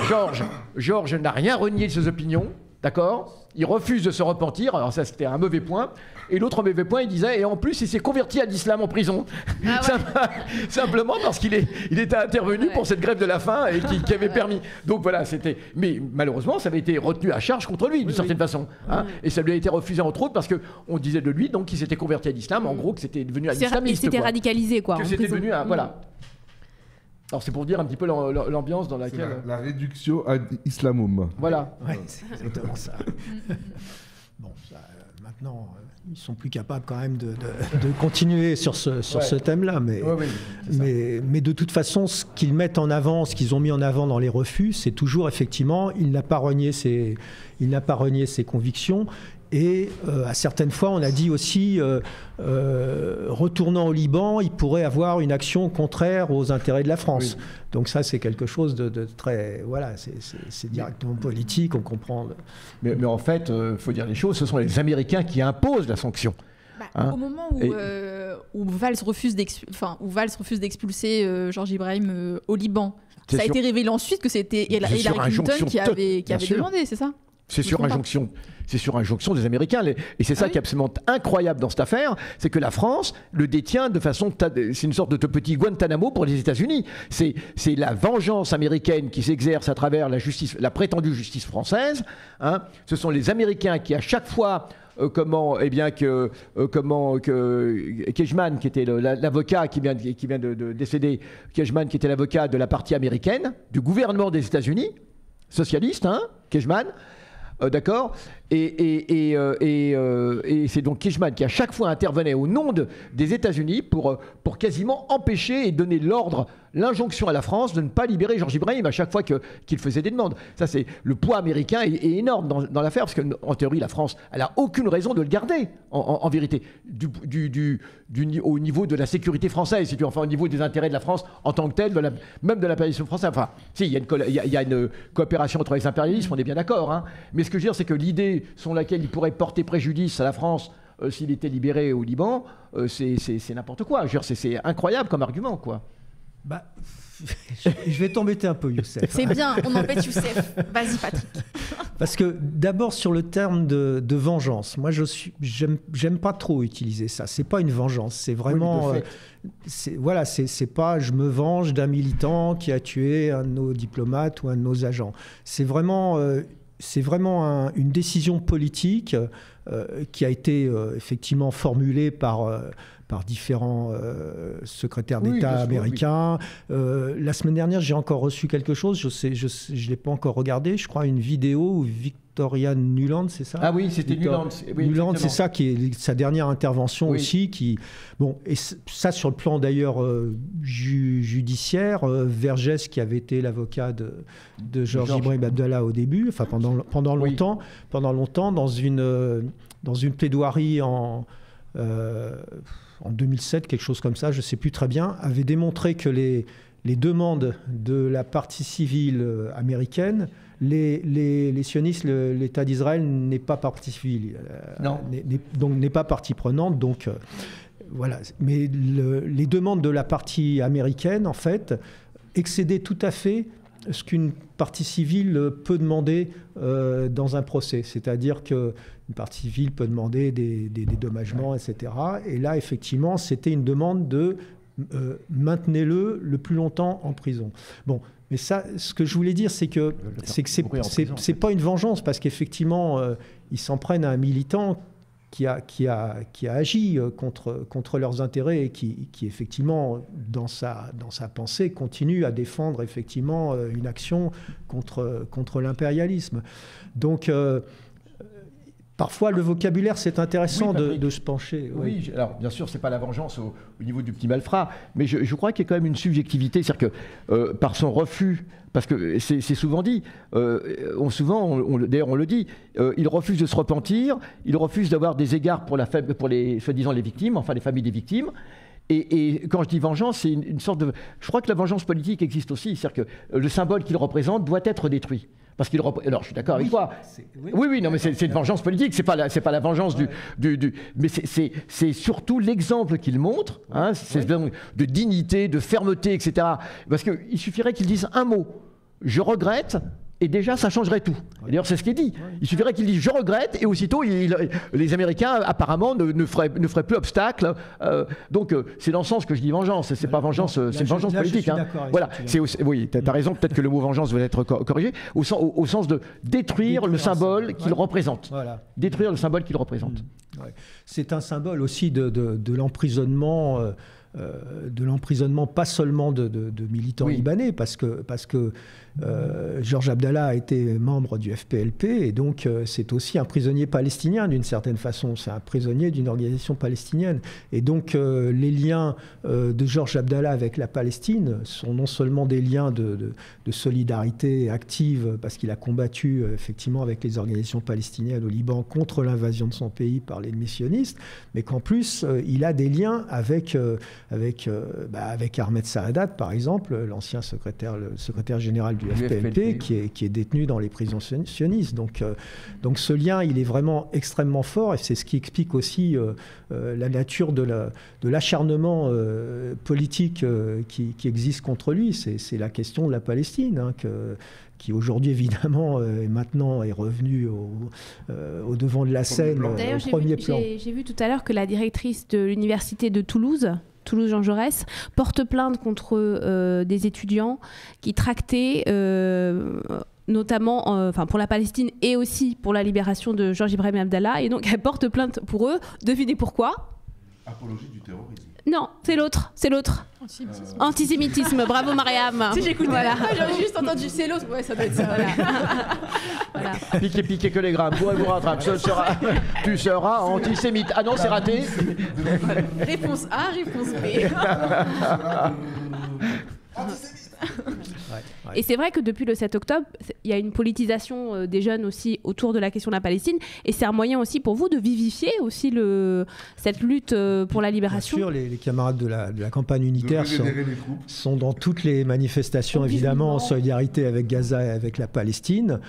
Georges n'a rien renié de ses opinions, d'accord ? Il refuse de se repentir, alors ça c'était un mauvais point. Et l'autre mauvais point, il disait, et en plus il s'est converti à l'islam en prison. Ah ouais. Simplement parce qu'il était intervenu pour cette grève de la faim et qui avait permis. Donc voilà, mais malheureusement, ça avait été retenu à charge contre lui d'une certaine façon. Hein, et ça lui a été refusé entre autres parce qu'on disait de lui donc qu'il s'était converti à l'islam, en gros que c'était devenu un islamiste. Il s'était radicalisé quoi. Que c'était devenu un... Voilà. Alors c'est pour dire un petit peu l'ambiance dans laquelle... La réduction ad islamum. Voilà. Ouais, c'est exactement ça. Bon, maintenant, ils sont plus capables quand même de continuer sur ce thème-là. Mais de toute façon, ce qu'ils mettent en avant, ce qu'ils ont mis en avant dans les refus, c'est toujours effectivement, il n'a pas renié ses convictions. Et à certaines fois, on a dit aussi, retournant au Liban, il pourrait avoir une action contraire aux intérêts de la France. Oui. Donc ça, c'est quelque chose de très... Voilà, c'est directement politique, on comprend. Mais en fait, il faut dire les choses, ce sont les Américains qui imposent la sanction. Au moment où Valls refuse d'expulser Georges Ibrahim au Liban, ça a été révélé ensuite que c'était Hillary Clinton qui avait demandé, c'est ça ? C'est sur injonction des Américains. Et c'est ça qui est absolument incroyable dans cette affaire, c'est que la France le détient de façon... C'est une sorte de petit Guantanamo pour les États-Unis. C'est la vengeance américaine qui s'exerce à travers la prétendue justice française. Hein. Ce sont les Américains qui, à chaque fois... Kejman, qui était l'avocat qui vient de décéder, Kejman, qui était l'avocat de la partie américaine, du gouvernement des États-Unis, socialiste, hein, Kejman, d'accord, et c'est donc Kejman qui à chaque fois intervenait au nom des États-Unis pour quasiment empêcher et donner l'injonction à la France de ne pas libérer Georges Ibrahim à chaque fois qu'il faisait des demandes. Ça, c'est le poids américain est énorme dans l'affaire, parce qu'en théorie, la France, elle n'a aucune raison de le garder, en vérité, au niveau de la sécurité française, au niveau des intérêts de la France en tant que telle, même de l'impérialisme français. Enfin, si, il y a une coopération entre les impérialismes, on est bien d'accord, hein, mais ce que je veux dire, c'est que l'idée selon laquelle il pourrait porter préjudice à la France s'il était libéré au Liban, c'est n'importe quoi. Je veux dire, c'est incroyable comme argument, quoi. Je vais t'embêter un peu, Youssef. C'est bien, on embête Youssef. Vas-y, Patrick. Parce que d'abord sur le terme de vengeance, moi j'aime pas trop utiliser ça. C'est pas une vengeance, c'est vraiment, c'est pas je me venge d'un militant qui a tué un de nos diplomates ou un de nos agents. C'est vraiment une décision politique qui a été effectivement formulée par différents secrétaires d'État américains. La semaine dernière, j'ai encore reçu quelque chose, je ne l'ai pas encore regardé, je crois une vidéo où Victoria Nuland, c'est ça ? Ah oui, c'était Nuland. Oui, Nuland, c'est ça, qui est sa dernière intervention aussi. Et ça, sur le plan d'ailleurs judiciaire, Vergès, qui avait été l'avocat de Georges Ibrahim Abdallah au début, enfin pendant longtemps, dans une plaidoirie en 2007, quelque chose comme ça, je ne sais plus très bien, avait démontré que les demandes de la partie civile américaine, les sionistes, l'État d'Israël n'est pas partie civile, donc n'est pas partie prenante. Donc voilà. Mais les demandes de la partie américaine, en fait, excédaient tout à fait ce qu'une partie civile peut demander dans un procès. C'est-à-dire qu'une partie civile peut demander des dédommagements, etc. Et là, effectivement, c'était une demande de maintenez-le le plus longtemps en prison. Bon, mais ça, ce que je voulais dire, c'est que c'est pas une vengeance, parce qu'effectivement, ils s'en prennent à un militant qui a agi contre leurs intérêts et qui effectivement, dans sa pensée, continue à défendre effectivement une action contre l'impérialisme. Donc, parfois, le vocabulaire, c'est intéressant de se pencher. Oui, alors bien sûr, c'est pas la vengeance au niveau du petit malfrat, mais je crois qu'il y a quand même une subjectivité, c'est-à-dire que par son refus, parce que c'est souvent dit, d'ailleurs on le dit, il refuse de se repentir, il refuse d'avoir des égards pour les soi-disant les victimes, enfin les familles des victimes. Et quand je dis vengeance, c'est une sorte de... Je crois que la vengeance politique existe aussi, c'est-à-dire que le symbole qu'il représente doit être détruit. Parce qu'il alors, je suis d'accord avec toi. Oui, non, mais c'est une vengeance politique. C'est pas la vengeance mais c'est surtout l'exemple qu'il montre, hein, de dignité, de fermeté, etc. Parce qu'il suffirait qu'il dise un mot. Je regrette. Et déjà, ça changerait tout. D'ailleurs, c'est ce qui est dit. Il suffirait qu'il dise « je regrette » et aussitôt, les Américains, apparement, ne feraient plus obstacle. Donc, c'est dans ce sens que je dis vengeance. C'est pas vengeance, c'est une vengeance politique. Hein. Voilà. Oui, tu as raison. Peut-être que le mot vengeance doit être corrigé au sens de détruire le symbole qu'il représente. Voilà. Détruire le symbole qu'il représente. Ouais. C'est un symbole aussi de l'emprisonnement. De l'emprisonnement pas seulement de militants libanais, parce que Georges Abdallah a été membre du FPLP, et donc c'est aussi un prisonnier palestinien d'une certaine façon, c'est un prisonnier d'une organisation palestinienne. Et donc les liens de Georges Abdallah avec la Palestine sont non seulement des liens de solidarité active, parce qu'il a combattu effectivement avec les organisations palestiniennes au Liban contre l'invasion de son pays par l'ennemi sioniste, mais qu'en plus il a des liens avec Ahmed Saadat, par exemple, l'ancien secrétaire général du FPLP, qui est détenu dans les prisons sionistes. Donc ce lien, il est vraiment extrêmement fort, et c'est ce qui explique aussi la nature de l'acharnement politique qui existe contre lui. C'est la question de la Palestine, hein, qui aujourd'hui, évidemment, maintenant est revenu au devant de la scène, au premier plan. J'ai vu tout à l'heure que la directrice de l'université de Toulouse Jean Jaurès, porte plainte contre des étudiants qui tractaient, notamment pour la Palestine et aussi pour la libération de Georges Ibrahim Abdallah. Et donc, elle porte plainte pour eux. Devinez pourquoi? Apologie du terrorisme. Non, c'est l'autre. Antisémitisme, bravo Mariam. Si j'écoutais j'ai juste entendu c'est l'autre, ouais, ça doit être ça. Voilà. Piquez que les grammes, vous rattrape. Tu seras antisémite. Ah non, c'est raté. Réponse A, réponse B. Et c'est vrai que depuis le 7 octobre, il y a une politisation des jeunes aussi autour de la question de la Palestine, et c'est un moyen aussi pour vous de vivifier aussi cette lutte pour la libération. Bien sûr, les camarades de la campagne unitaire sont dans toutes les manifestations, évidemment, en solidarité avec Gaza et avec la Palestine,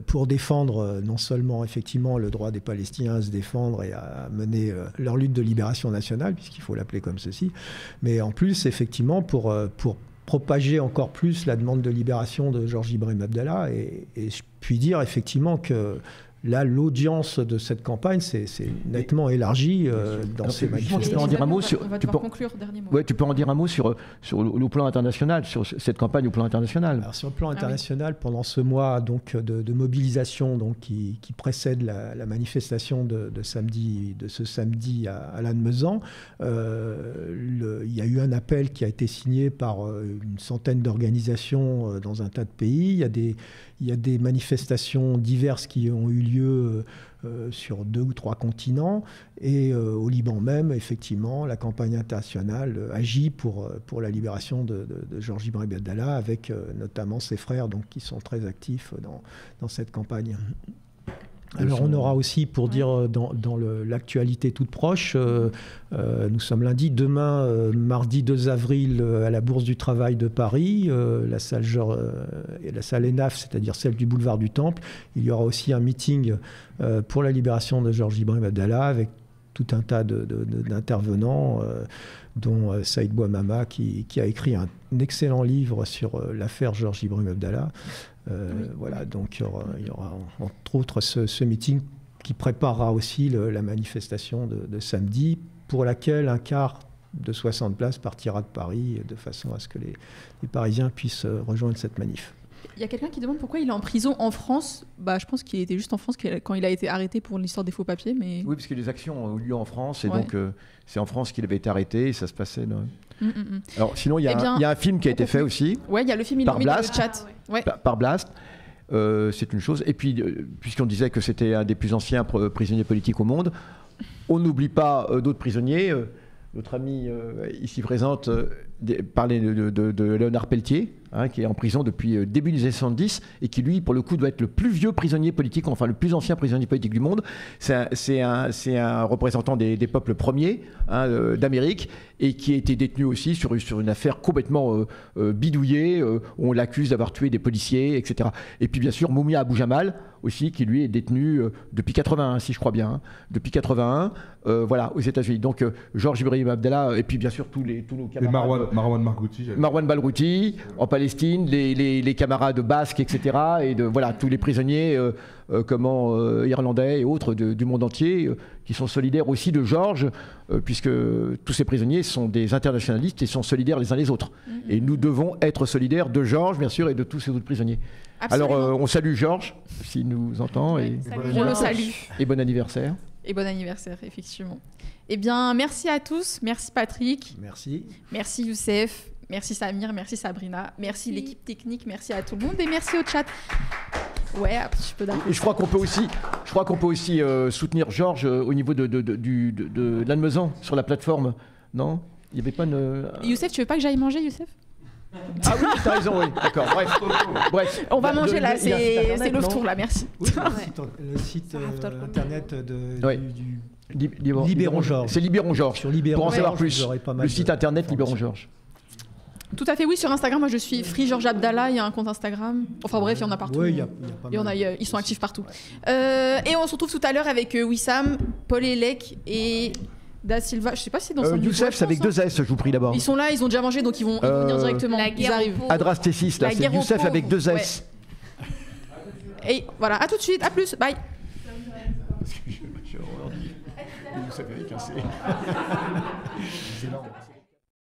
pour défendre non seulement effectivement le droit des Palestiniens à se défendre et à mener leur lutte de libération nationale, puisqu'il faut l'appeler comme ceci, mais en plus effectivement pour propager encore plus la demande de libération de Georges Ibrahim Abdallah, et je puis dire effectivement que là, l'audience de cette campagne s'est nettement élargie dans ces manifestations. Tu peux en dire un mot sur... On va devoir conclure, dernier mot. Ouais, tu peux en dire un mot sur le plan international, sur cette campagne au plan international. Alors, sur le plan international, pendant ce mois donc, de mobilisation donc, qui précède la manifestation de ce samedi à Lannemezan, il y a eu un appel qui a été signé par une centaine d'organisations dans un tas de pays. Il y a des manifestations diverses qui ont eu lieu sur 2 ou 3 continents, et au Liban même, effectivement, la campagne internationale agit pour la libération de Georges Ibrahim Abdallah, avec notamment ses frères donc, qui sont très actifs dans cette campagne. Alors on aura aussi, pour dire dans l'actualité toute proche, nous sommes lundi, demain, mardi 2 avril, à la Bourse du Travail de Paris, la salle ENAF, c'est-à-dire celle du boulevard du Temple. Il y aura aussi un meeting pour la libération de Georges Ibrahim Abdallah avec tout un tas d'intervenants, dont Saïd Bouamama, qui a écrit un excellent livre sur l'affaire Georges Ibrahim Abdallah. Voilà, donc il y aura entre autres ce meeting qui préparera aussi la manifestation de samedi, pour laquelle un quart de 60 places partira de Paris, de façon à ce que les Parisiens puissent rejoindre cette manif. Il y a quelqu'un qui demande pourquoi il est en prison en France. Bah, je pense qu'il était juste en France quand il a été arrêté pour l'histoire des faux papiers. Mais... Oui, parce que les actions ont eu lieu en France, et donc c'est en France qu'il avait été arrêté, et ça se passait... Alors sinon, il y a un film qui a été fait aussi. Oui, il y a le film, il est mis dans le chat. Par Blast. C'est une chose. Et puis, puisqu'on disait que c'était un des plus anciens prisonniers politiques au monde, on n'oublie pas d'autres prisonniers. Notre ami ici présente parlait de Léonard Pelletier, qui est en prison depuis début des années 70 et qui, lui, pour le coup, doit être le plus vieux prisonnier politique, enfin le plus ancien prisonnier politique du monde. C'est un représentant des peuples premiers d'Amérique, et qui a été détenu aussi sur une affaire complètement bidouillée, où on l'accuse d'avoir tué des policiers, etc. Et puis, bien sûr, Mumia Abu Jamal aussi, qui lui est détenu depuis 81, si je crois bien, depuis 81, voilà, aux États-Unis. Donc, Georges Ibrahim Abdallah, et puis bien sûr tous nos camarades. Et Marwan Barghouti. Marwan Barghouti, en Palestine, les camarades basques, etc. Et voilà, tous les prisonniers irlandais et autres du monde entier, qui sont solidaires aussi de Georges, puisque tous ces prisonniers sont des internationalistes et sont solidaires les uns les autres. Et nous devons être solidaires de Georges, bien sûr, et de tous ces autres prisonniers. Absolument. Alors, on salue Georges, s'il nous entend. Et on le salue. Et bon anniversaire. Et bon anniversaire, effectivement. Eh bien, merci à tous. Merci Patrick. Merci. Merci Youssef. Merci Samir. Merci Sabrina. Merci l'équipe technique. Merci à tout le monde. Et merci au chat. Ouais, je peux d'accord. Et je crois qu'on peut aussi soutenir Georges au niveau de Lannemezan sur la plateforme. Non ? Il n'y avait pas une... Youssef, tu veux pas que j'aille manger, Youssef ? Ah oui, t'as raison, oui, d'accord. Bref. On va manger là, c'est le tour là, merci. Oui, le site internet du Libérons Georges. C'est Libérons Georges. Pour en savoir plus, le site internet Libérons Georges. Tout à fait, oui, sur Instagram, moi je suis Free Georges Abdallah, il y a un compte Instagram. Enfin bref, il y en a partout. Oui, ils sont actifs partout. Et on se retrouve tout à l'heure avec Wissam, Paul Elec et Da Silva. Je sais pas si c'est dans son Youssef, c'est avec 2 S, je vous prie d'abord. Ils sont là, ils ont déjà mangé, donc ils vont venir directement. Ils arrivent. Adrastésis, là, c'est Youssef avec 2 S. Ouais. Et voilà, à tout de suite, à plus, bye. Youssef avec un C. C'est lent.